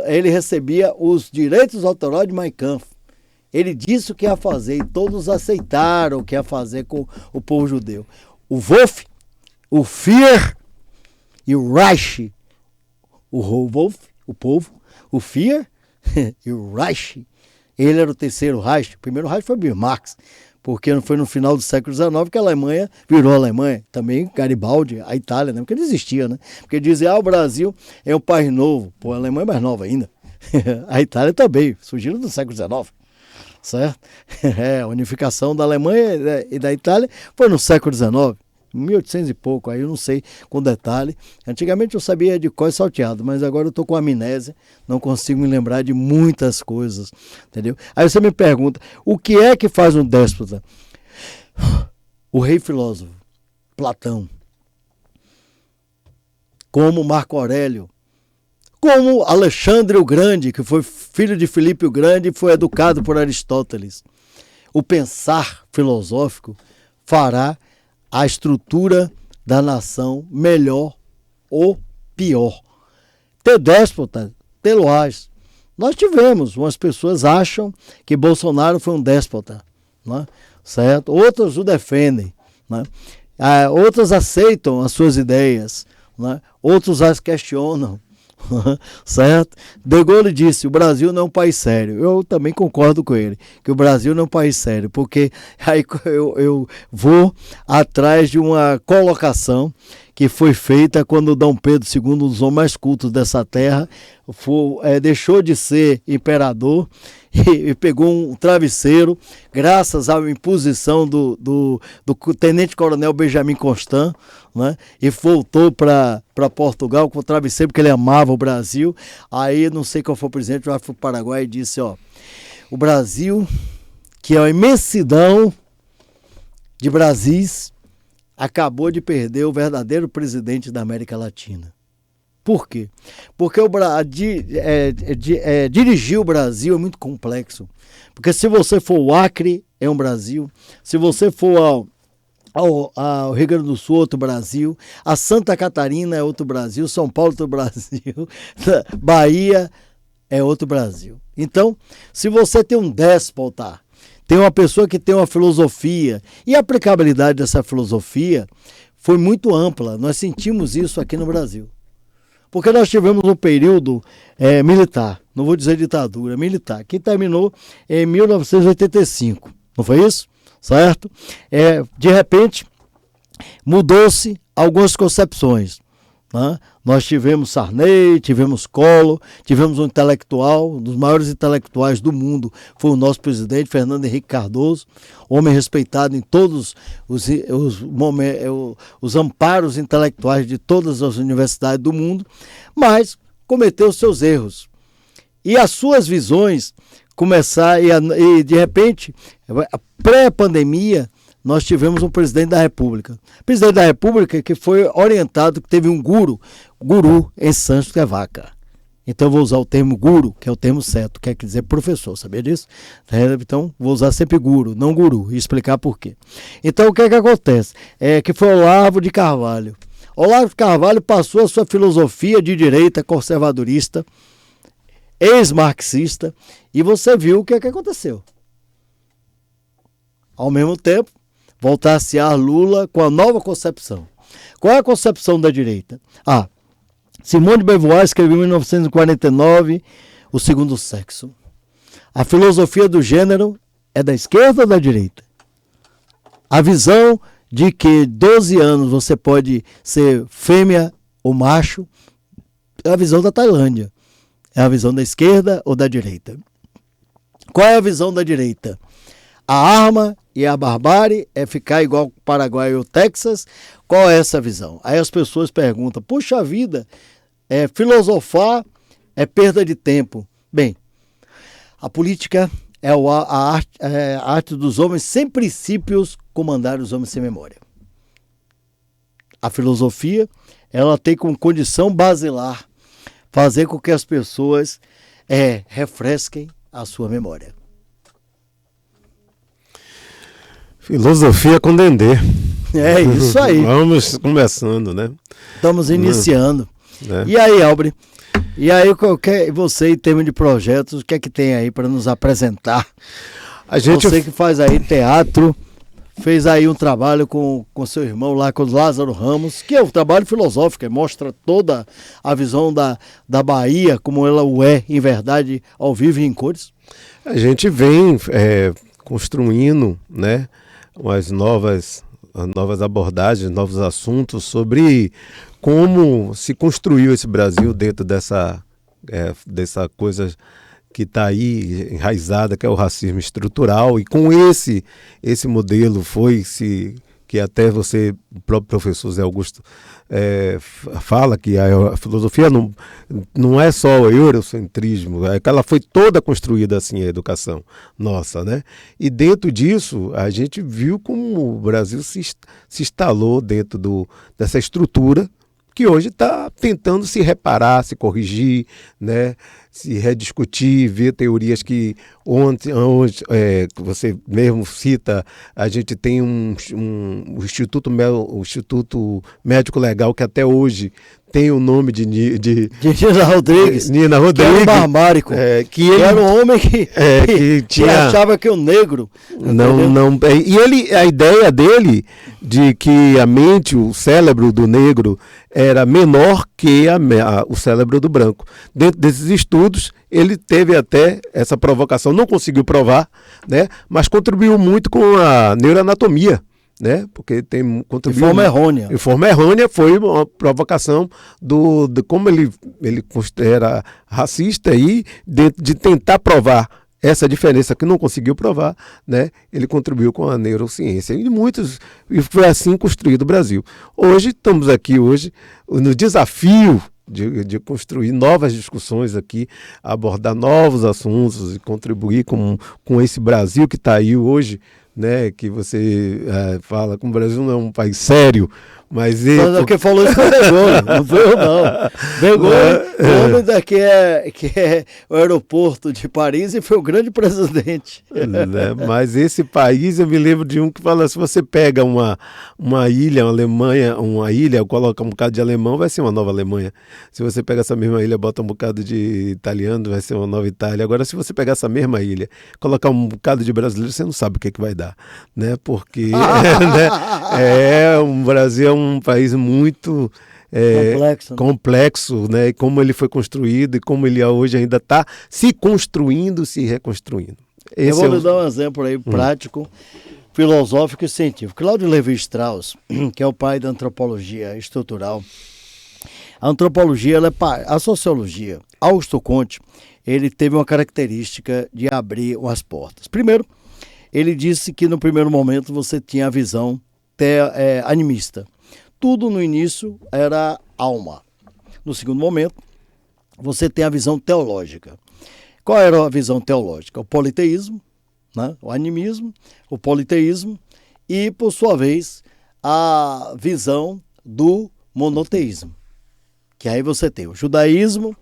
Ele recebia os direitos autorais de Mein Kampf. Ele disse o que ia fazer e todos aceitaram o que ia fazer com o povo judeu. O Wolf, o Führer e o Reich, o Wolf, o povo, o Führer e o Reich, ele era o terceiro Reich. O primeiro Reich foi Bismarck, Marx, porque foi no final do século XIX que a Alemanha virou a Alemanha. Também Garibaldi, a Itália, né? Porque não existia, né? Porque dizia, o Brasil é um país novo. Pô, a Alemanha é mais nova ainda. A Itália também, surgiram do século XIX. Certo? A unificação da Alemanha e da Itália foi no século XIX. 1800 e pouco, aí eu não sei com detalhe. Antigamente eu sabia de cor salteado, mas agora eu estou com amnésia, não consigo me lembrar de muitas coisas, entendeu? Aí você me pergunta, o que é que faz um déspota? O rei filósofo, Platão, como Marco Aurélio, como Alexandre o Grande, que foi filho de Filipe o Grande e foi educado por Aristóteles. O pensar filosófico fará a estrutura da nação melhor ou pior. Ter déspota, tê-lo-ás. Nós tivemos, umas pessoas acham que Bolsonaro foi um déspota, né? Certo? Outras o defendem, né? Outras aceitam as suas ideias, né? Outros as questionam. Certo? De Gaulle disse, o Brasil não é um país sério. Eu também concordo com ele, que o Brasil não é um país sério, porque aí eu vou atrás de uma colocação que foi feita quando Dom Pedro II, um dos homens mais cultos dessa terra, deixou de ser imperador e pegou um travesseiro, graças à imposição do tenente-coronel Benjamin Constant, né? E voltou para Portugal com o travesseiro, porque ele amava o Brasil. Aí, não sei qual foi o presidente, eu acho que foi o Paraguai, e disse, o Brasil, que é a imensidão de Brasis, acabou de perder o verdadeiro presidente da América Latina. Por quê? Porque dirigir o Brasil é muito complexo. Porque se você for o Acre, é um Brasil. Se você for ao Rio Grande do Sul, outro Brasil. A Santa Catarina é outro Brasil. São Paulo é outro Brasil. Bahia é outro Brasil. Então, se você tem um déspota, tem uma pessoa que tem uma filosofia, e a aplicabilidade dessa filosofia foi muito ampla. Nós sentimos isso aqui no Brasil. Porque nós tivemos um período militar, não vou dizer ditadura, militar, que terminou em 1985, não foi isso? Certo? De repente, mudou-se algumas concepções. Né? Nós tivemos Sarney, tivemos Collor, tivemos um intelectual, um dos maiores intelectuais do mundo, foi o nosso presidente, Fernando Henrique Cardoso, homem respeitado em todos os amparos intelectuais de todas as universidades do mundo, mas cometeu seus erros. E as suas visões começaram, e de repente, pré-pandemia, nós tivemos um presidente da República. Presidente da República que foi orientado, que teve um guru em Santos, que é vaca. Então eu vou usar o termo guru, que é o termo certo, quer dizer professor, sabia disso? Então vou usar sempre guru, não guru, e explicar por quê. Então o que é que acontece? Que foi Olavo de Carvalho. Olavo de Carvalho passou a sua filosofia de direita conservadorista, ex-marxista, e você viu o que é que aconteceu. Ao mesmo tempo, voltar-se a Lula com a nova concepção. Qual é a concepção da direita? Simone de Beauvoir escreveu em 1949 O Segundo Sexo. A filosofia do gênero é da esquerda ou da direita? A visão de que 12 anos você pode ser fêmea ou macho é a visão da Tailândia. É a visão da esquerda ou da direita? Qual é a visão da direita? A arma e a barbárie é ficar igual o Paraguai ou o Texas? Qual é essa visão? Aí as pessoas perguntam, puxa vida, filosofar é perda de tempo. Bem, a política é a arte dos homens sem princípios comandar os homens sem memória. A filosofia, ela tem como condição basilar fazer com que as pessoas refresquem a sua memória. Filosofia com Dendê. É isso aí. Vamos começando, né? Estamos iniciando. E aí, Albert? E aí, você, em termos de projetos, o que é que tem aí para nos apresentar? Você que faz aí teatro, fez aí um trabalho com seu irmão lá, com o Lázaro Ramos, que é um trabalho filosófico, mostra toda a visão da Bahia, como ela é, em verdade, ao vivo e em cores. A gente vem construindo, né, umas novas abordagens, novos assuntos sobre como se construiu esse Brasil dentro dessa coisa que está aí enraizada, que é o racismo estrutural, e com esse modelo que até você, o próprio professor Zé Augusto, fala que a filosofia não é só o eurocentrismo, é que ela foi toda construída assim, a educação nossa, né? E dentro disso, a gente viu como o Brasil se instalou dentro dessa estrutura, que hoje está tentando se reparar, se corrigir, né? Se rediscutir, ver teorias que você mesmo cita, a gente tem o Instituto Médico Legal, que até hoje tem o nome de Nina Rodrigues. Nina Rodrigues. Que era um barbárico. Que era um homem que achava que o negro... Não. E a ideia dele de que a mente, o cérebro do negro era menor que o cérebro do branco. Dentro desses estudos, ele teve até essa provocação, não conseguiu provar, né? Mas contribuiu muito com a neuroanatomia, né? Porque contribuiu de forma errônea. De forma errônea, foi uma provocação de como ele era racista e de tentar provar essa diferença que não conseguiu provar, né? Ele contribuiu com a neurociência e foi assim construído o Brasil. Hoje, estamos aqui no desafio de construir novas discussões aqui, abordar novos assuntos e contribuir com esse Brasil que está aí hoje, né? Que você fala que o Brasil não é um país sério, mas quem falou isso foi Bergoglio, não foi eu não. Bergoglio, o homem daqui que é o aeroporto de Paris, e foi o grande presidente. Mas esse país, eu me lembro de um que fala, se você pega uma ilha, uma Alemanha, uma ilha, coloca um bocado de alemão, vai ser uma nova Alemanha. Se você pega essa mesma ilha, bota um bocado de italiano, vai ser uma nova Itália. Agora, se você pegar essa mesma ilha, colocar um bocado de brasileiro, você não sabe o que vai dar, né? Porque o Brasil é um país muito complexo, né? E como ele foi construído e como ele hoje ainda está se construindo, se reconstruindo. Eu vou lhe dar um exemplo aí prático, filosófico e científico. Claudio Lévi-Strauss, que é o pai da antropologia estrutural. A antropologia, a sociologia, Augusto Comte, ele teve uma característica de abrir as portas. Primeiro, ele disse que no primeiro momento você tinha a visão animista. Tudo no início era alma. No segundo momento, você tem a visão teológica. Qual era a visão teológica? O politeísmo, né? O animismo, o politeísmo e, por sua vez, a visão do monoteísmo. Que aí você tem o judaísmo,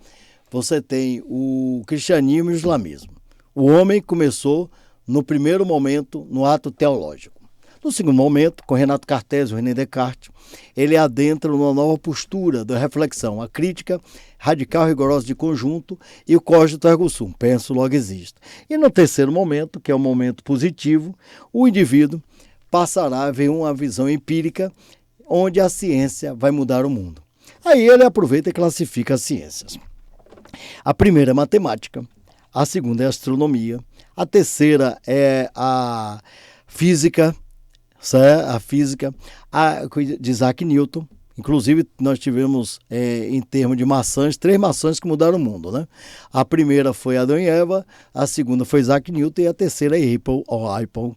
você tem o cristianismo e o islamismo. O homem começou, no primeiro momento, no ato teológico. No segundo momento, com Renato Cartésio e René Descartes, ele adentra numa nova postura da reflexão, a crítica radical rigorosa de conjunto e o cogito ergo sum, penso logo existo. E no terceiro momento, que é o momento positivo, o indivíduo passará a ver uma visão empírica onde a ciência vai mudar o mundo. Aí ele aproveita e classifica as ciências. A primeira é matemática, a segunda é a astronomia, a terceira é a física, de Isaac Newton. Inclusive, nós tivemos, em termos de maçãs, 3 maçãs que mudaram o mundo, né? A primeira foi Adão e Eva, a segunda foi Isaac Newton e a terceira é Apple,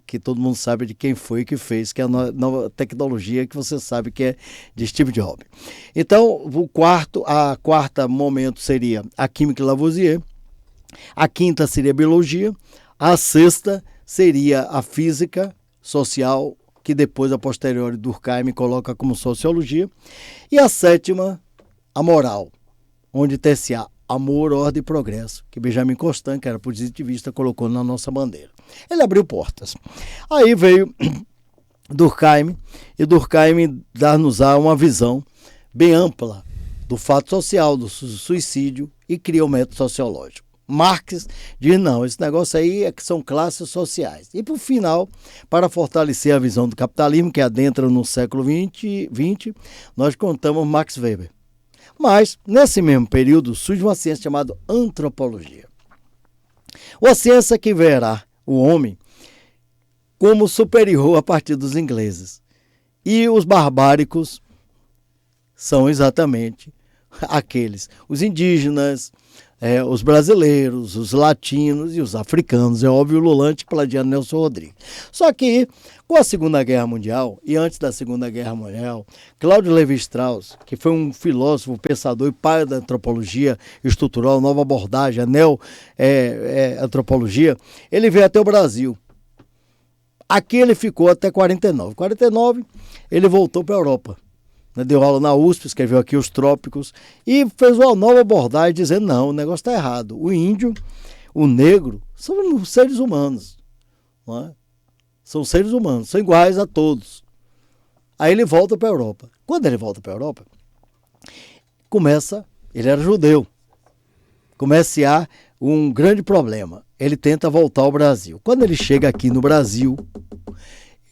que todo mundo sabe de quem foi que fez, que é a nova tecnologia que você sabe que é de Steve Jobs. Então, a quarta momento seria a química e Lavoisier, a quinta seria a biologia, a sexta seria a física social, que depois, a posteriori, Durkheim coloca como sociologia, e a sétima, a moral, onde ter-se-á amor, ordem e progresso, que Benjamin Constant, que era positivista, colocou na nossa bandeira. Ele abriu portas. Aí veio Durkheim, e Durkheim dá-nos-á uma visão bem ampla do fato social, do suicídio, e cria o método sociológico. Marx diz, não, esse negócio aí é que são classes sociais. E, por final, para fortalecer a visão do capitalismo, que adentra no século XX, nós contamos Max Weber. Mas, nesse mesmo período, surge uma ciência chamada antropologia. Uma ciência que verá o homem como superior a partir dos ingleses. E os barbáricos são exatamente aqueles, os indígenas, os brasileiros, os latinos e os africanos. É óbvio, o Lulante, Paladiano, Nelson Rodrigues. Só que, com a Segunda Guerra Mundial, e antes da Segunda Guerra Mundial, Cláudio Lévi-Strauss, que foi um filósofo, pensador e pai da antropologia estrutural, nova abordagem, a neo-antropologia, ele veio até o Brasil. Aqui ele ficou até 49. Em 49, ele voltou para a Europa. Deu aula na USP, escreveu aqui Os Trópicos e fez uma nova abordagem dizendo, não, o negócio está errado. O índio, o negro, são seres humanos. Não é? São seres humanos, são iguais a todos. Aí ele volta para a Europa. Quando ele volta para a Europa, ele era judeu, começa um grande problema. Ele tenta voltar ao Brasil. Quando ele chega aqui no Brasil,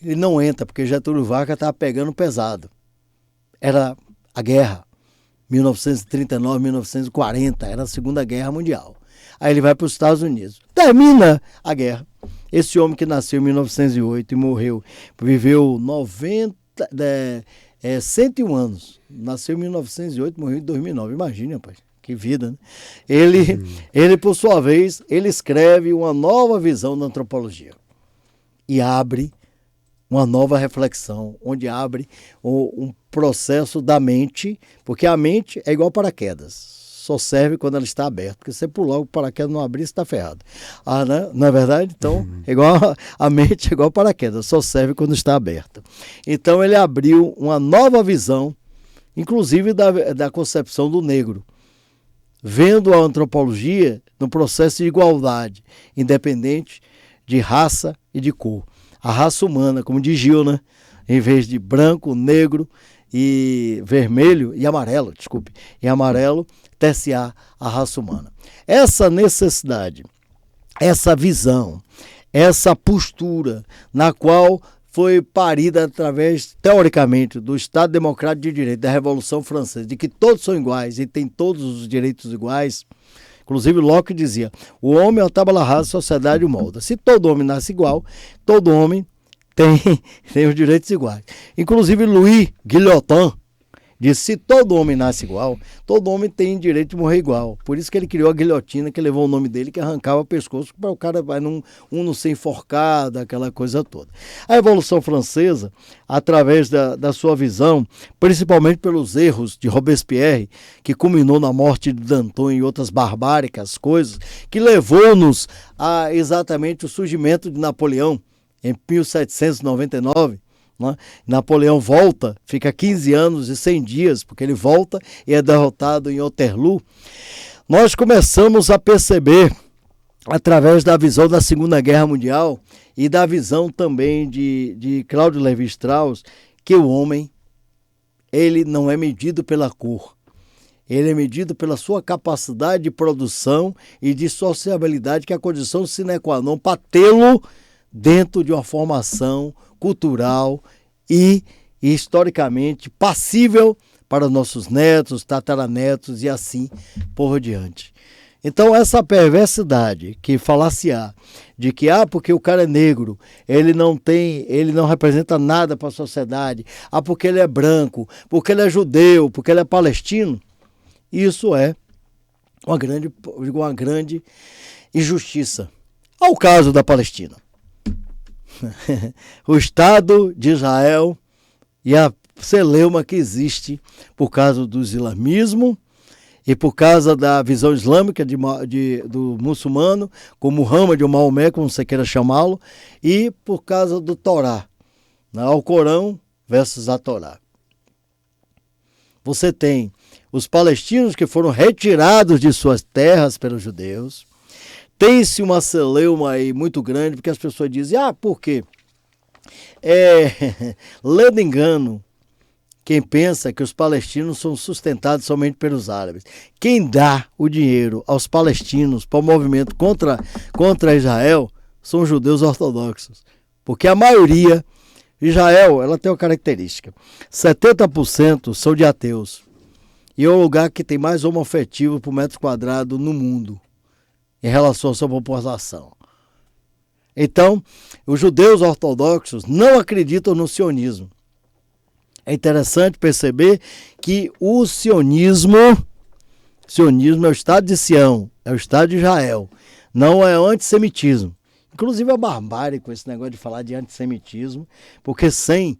ele não entra, porque Getúlio Vargas estava pegando pesado. Era a guerra, 1939, 1940, era a Segunda Guerra Mundial. Aí ele vai para os Estados Unidos. Termina a guerra. Esse homem que nasceu em 1908 e morreu, viveu 101 anos. Nasceu em 1908, morreu em 2009. Imagina, rapaz, que vida, né? Ele, por sua vez, ele escreve uma nova visão da antropologia e abre uma nova reflexão, onde abre um processo da mente, porque a mente é igual paraquedas, só serve quando ela está aberta, porque se você pular o paraquedas não abrir, você está ferrado. Né? Não é verdade? Então, a mente é igual paraquedas, só serve quando está aberta. Então, ele abriu uma nova visão, inclusive da concepção do negro, vendo a antropologia no processo de igualdade, independente de raça e de cor. A raça humana, como diz Gil, né? Em vez de branco, negro e vermelho e amarelo, ter-se-á a raça humana. Essa necessidade, essa visão, essa postura na qual foi parida através, teoricamente, do Estado Democrático de Direito, da Revolução Francesa, de que todos são iguais e têm todos os direitos iguais. Inclusive Locke dizia, o homem é a tábua rasa, a sociedade o molda. Se todo homem nasce igual, todo homem tem os direitos iguais. Inclusive Louis Guillotin disse, se todo homem nasce igual, todo homem tem direito de morrer igual. Por isso que ele criou a guilhotina, que levou o nome dele, que arrancava o pescoço para o cara não ser enforcado, aquela coisa toda. A Revolução Francesa, através da sua visão, principalmente pelos erros de Robespierre, que culminou na morte de Danton e outras barbáricas coisas, que levou-nos a exatamente o surgimento de Napoleão, em 1799, né? Napoleão volta, fica 15 anos e 100 dias, porque ele volta e é derrotado em Waterloo. Nós começamos a perceber, através da visão da Segunda Guerra Mundial, e da visão também de Cláudio Lévi-Strauss, que o homem, ele não é medido pela cor, ele é medido pela sua capacidade de produção e de sociabilidade, que é a condição sine qua non para tê-lo dentro de uma formação cultural e historicamente passível para nossos netos, tataranetos e assim por diante. Então essa perversidade que falaciar de que porque o cara é negro, ele não representa nada para a sociedade, porque ele é branco, porque ele é judeu, porque ele é palestino, isso é uma grande injustiça. Ao caso da Palestina. O Estado de Israel e a celeuma que existe por causa do islamismo e por causa da visão islâmica do muçulmano, como Muhammad ou Maomé, como você queira chamá-lo, e por causa do Torá, né? O Corão versus a Torá. Você tem os palestinos que foram retirados de suas terras pelos judeus. Tem-se uma celeuma aí muito grande, porque as pessoas dizem, por quê? Lendo engano, quem pensa que os palestinos são sustentados somente pelos árabes. Quem dá o dinheiro aos palestinos para o movimento contra Israel são os judeus ortodoxos. Porque a maioria, Israel, ela tem uma característica, 70% são de ateus. E é o lugar que tem mais homoafetivo por metro quadrado no mundo, em relação à sua população. Então, os judeus ortodoxos não acreditam no sionismo. É interessante perceber que o sionismo é o Estado de Sião, é o Estado de Israel, não é antissemitismo. Inclusive a barbárie com esse negócio de falar de antissemitismo, porque sem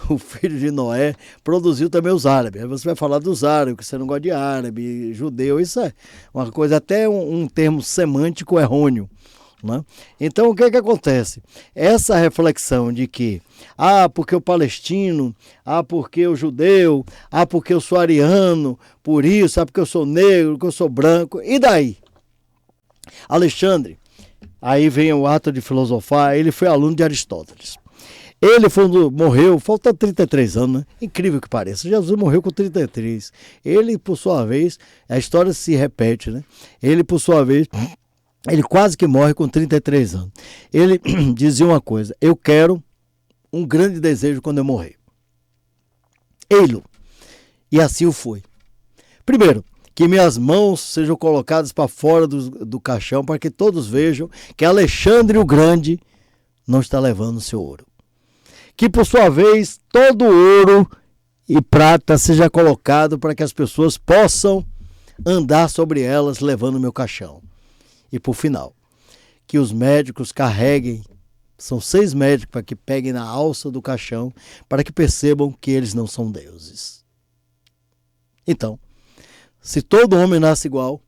o filho de Noé produziu também os árabes. Aí você vai falar dos árabes, que você não gosta de árabe, judeu, isso é uma coisa, até um termo semântico errôneo. Né? Então o que acontece? Essa reflexão de que, porque o palestino, porque o judeu, porque eu sou ariano, por isso, porque eu sou negro, porque eu sou branco, e daí? Alexandre, aí vem o ato de filosofar, ele foi aluno de Aristóteles. Ele morreu, faltando 33 anos, né? Incrível que pareça, Jesus morreu com 33. Ele, por sua vez, a história se repete, né? Ele, por sua vez, ele quase que morre com 33 anos. Ele dizia uma coisa, eu quero um grande desejo quando eu morrer. Ei-lo. E assim o foi. Primeiro, que minhas mãos sejam colocadas para fora do caixão, para que todos vejam que Alexandre o Grande não está levando o seu ouro. Que, por sua vez, todo ouro e prata seja colocado para que as pessoas possam andar sobre elas levando o meu caixão. E, por final, que os médicos carreguem, são 6 médicos para que peguem na alça do caixão, para que percebam que eles não são deuses. Então, se todo homem nasce igual,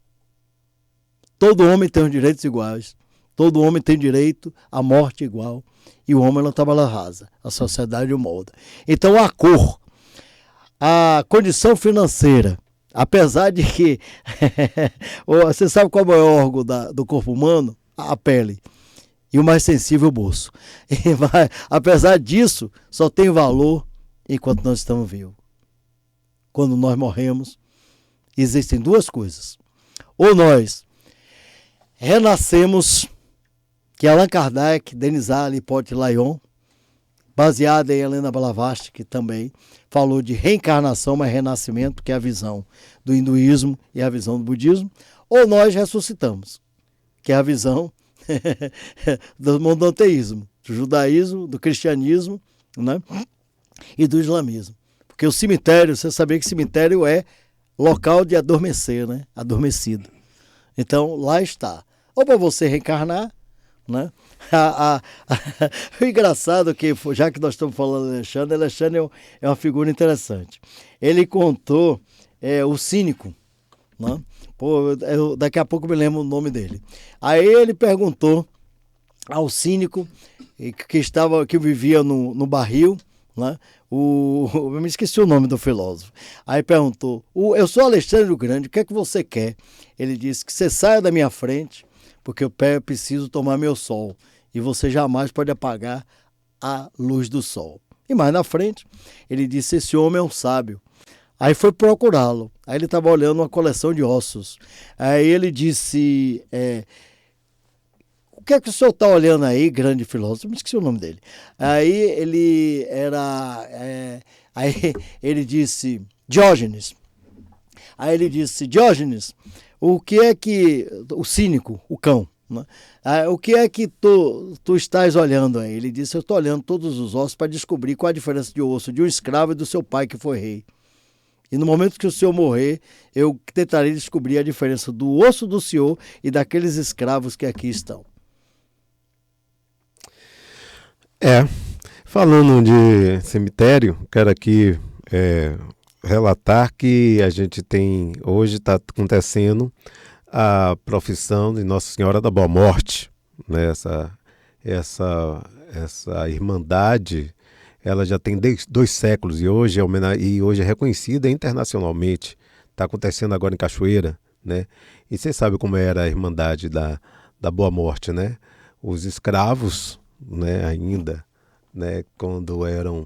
todo homem tem os direitos iguais, todo homem tem direito à morte igual, e o homem não trabalha rasa, a sociedade o molda. Então a cor, a condição financeira, apesar de que, você sabe qual é o órgão do corpo humano? A pele. E o mais sensível, o bolso. Apesar disso, só tem valor enquanto nós estamos vivos. Quando nós morremos, existem 2 coisas. Ou nós renascemos, que Allan Kardec, Denisard Hippolyte Layon, baseada em Helena Blavatsky, que também falou de reencarnação, mas renascimento, que é a visão do hinduísmo e a visão do budismo, ou nós ressuscitamos, que é a visão do monoteísmo, do judaísmo, do cristianismo, né? E do islamismo. Porque o cemitério, você sabia que cemitério é local de adormecer, né? Adormecido. Então, lá está. Ou para você reencarnar, né? O engraçado é que, já que nós estamos falando de Alexandre é uma figura interessante. Ele contou o cínico, né? Daqui a pouco eu me lembro o nome dele. Aí ele perguntou ao cínico que vivia no barril, né? Eu me esqueci o nome do filósofo. Aí perguntou, eu sou Alexandre o Grande, o que é que você quer? Ele disse que você saia da minha frente, porque eu preciso tomar meu sol. e você jamais pode apagar a luz do sol. E mais na frente, ele disse, esse homem é um sábio. Aí foi procurá-lo. Aí ele estava olhando uma coleção de ossos. Aí ele disse, o que é que o senhor está olhando aí, grande filósofo? Me esqueci o nome dele. Aí ele disse, Diógenes. Aí ele disse, Diógenes, o que é que... O cínico, o cão. Né? O que é que tu estás olhando aí? Ele disse, eu estou olhando todos os ossos para descobrir qual a diferença de osso de um escravo e do seu pai que foi rei. E no momento que o senhor morrer, eu tentarei descobrir a diferença do osso do senhor e daqueles escravos que aqui estão. Falando de cemitério, quero aqui relatar que a gente tem, hoje está acontecendo a profissão de Nossa Senhora da Boa Morte, né? Essa irmandade, ela já tem 2 séculos e hoje é reconhecida internacionalmente. Está acontecendo agora em Cachoeira, né? E você sabe como era a irmandade da Boa Morte, né? Os escravos, né, ainda, né, quando eram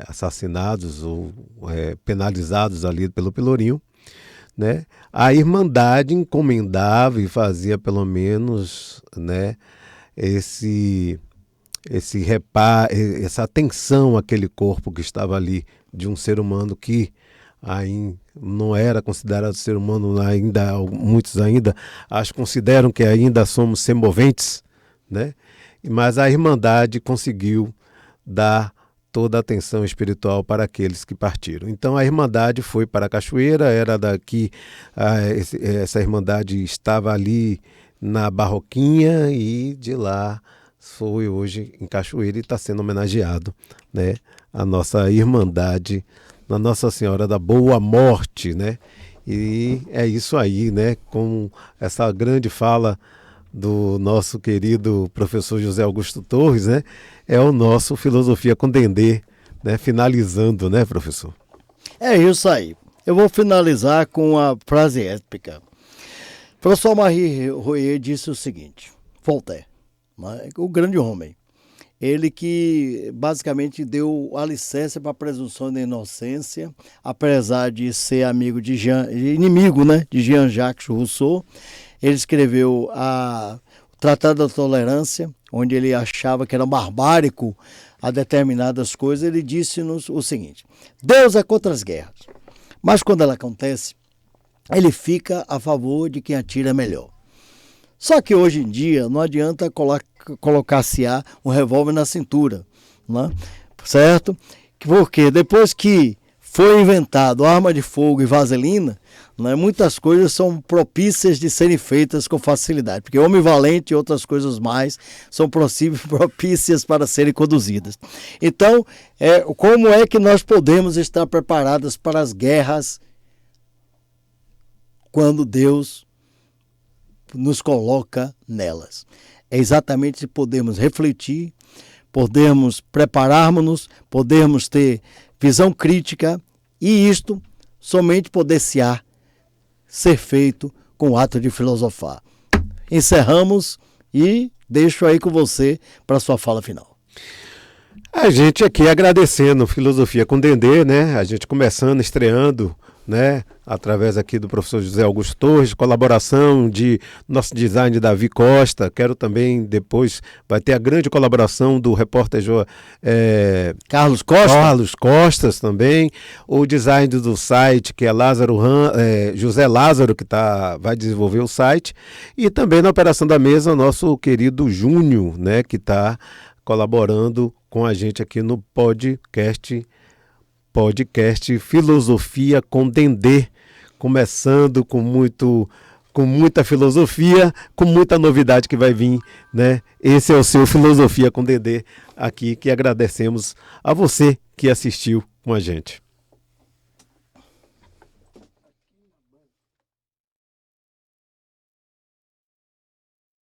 assassinados ou penalizados ali pelo Pelourinho, né, a Irmandade encomendava e fazia pelo menos, né, essa atenção àquele corpo que estava ali, de um ser humano que ainda não era considerado ser humano ainda, muitos ainda consideram que ainda somos semoventes, né? Mas a Irmandade conseguiu dar toda a atenção espiritual para aqueles que partiram. Então a Irmandade foi para a Cachoeira, era daqui, essa Irmandade estava ali na Barroquinha e de lá foi hoje em Cachoeira e está sendo homenageado, né, a nossa Irmandade, na Nossa Senhora da Boa Morte, né? E é isso aí, né, com essa grande fala do nosso querido professor José Augusto Torres, né? É o nosso Filosofia com Dendê, né? Finalizando, né, professor? É isso aí. Eu vou finalizar com a frase épica. O professor Marie Royer disse o seguinte, Voltaire, né? O grande homem, ele que basicamente deu a licença para a presunção da inocência, apesar de ser inimigo, né, de Jean-Jacques Rousseau. Ele escreveu o Tratado da Tolerância, onde ele achava que era barbárico a determinadas coisas. Ele disse-nos o seguinte, Deus é contra as guerras, mas quando ela acontece, ele fica a favor de quem atira melhor. Só que hoje em dia não adianta colocar-se-á um revólver na cintura, né? Certo? Porque depois que foi inventado arma de fogo e vaselina, né, muitas coisas são propícias de serem feitas com facilidade, porque homem valente e outras coisas mais são propícias para serem conduzidas. Então, como é que nós podemos estar preparados para as guerras quando Deus nos coloca nelas? É exatamente se podemos refletir, podemos prepararmos-nos, podemos ter visão crítica e isto somente poder-se-á ser feito com o ato de filosofar. Encerramos e deixo aí com você para a sua fala final. A gente aqui agradecendo Filosofia com Dendê, né? A gente começando, estreando, né, através aqui do professor José Augusto Torres, colaboração de nosso design Davi Costa. Quero também, depois, vai ter a grande colaboração do repórter Carlos Costas também, o design do site, que é José Lázaro, que vai desenvolver o site, e também na operação da mesa, o nosso querido Júnior, né, que está colaborando com a gente aqui no podcast Filosofia com Dendê, começando com muita filosofia, com muita novidade que vai vir, né? Esse é o seu Filosofia com Dendê aqui, que agradecemos a você que assistiu com a gente.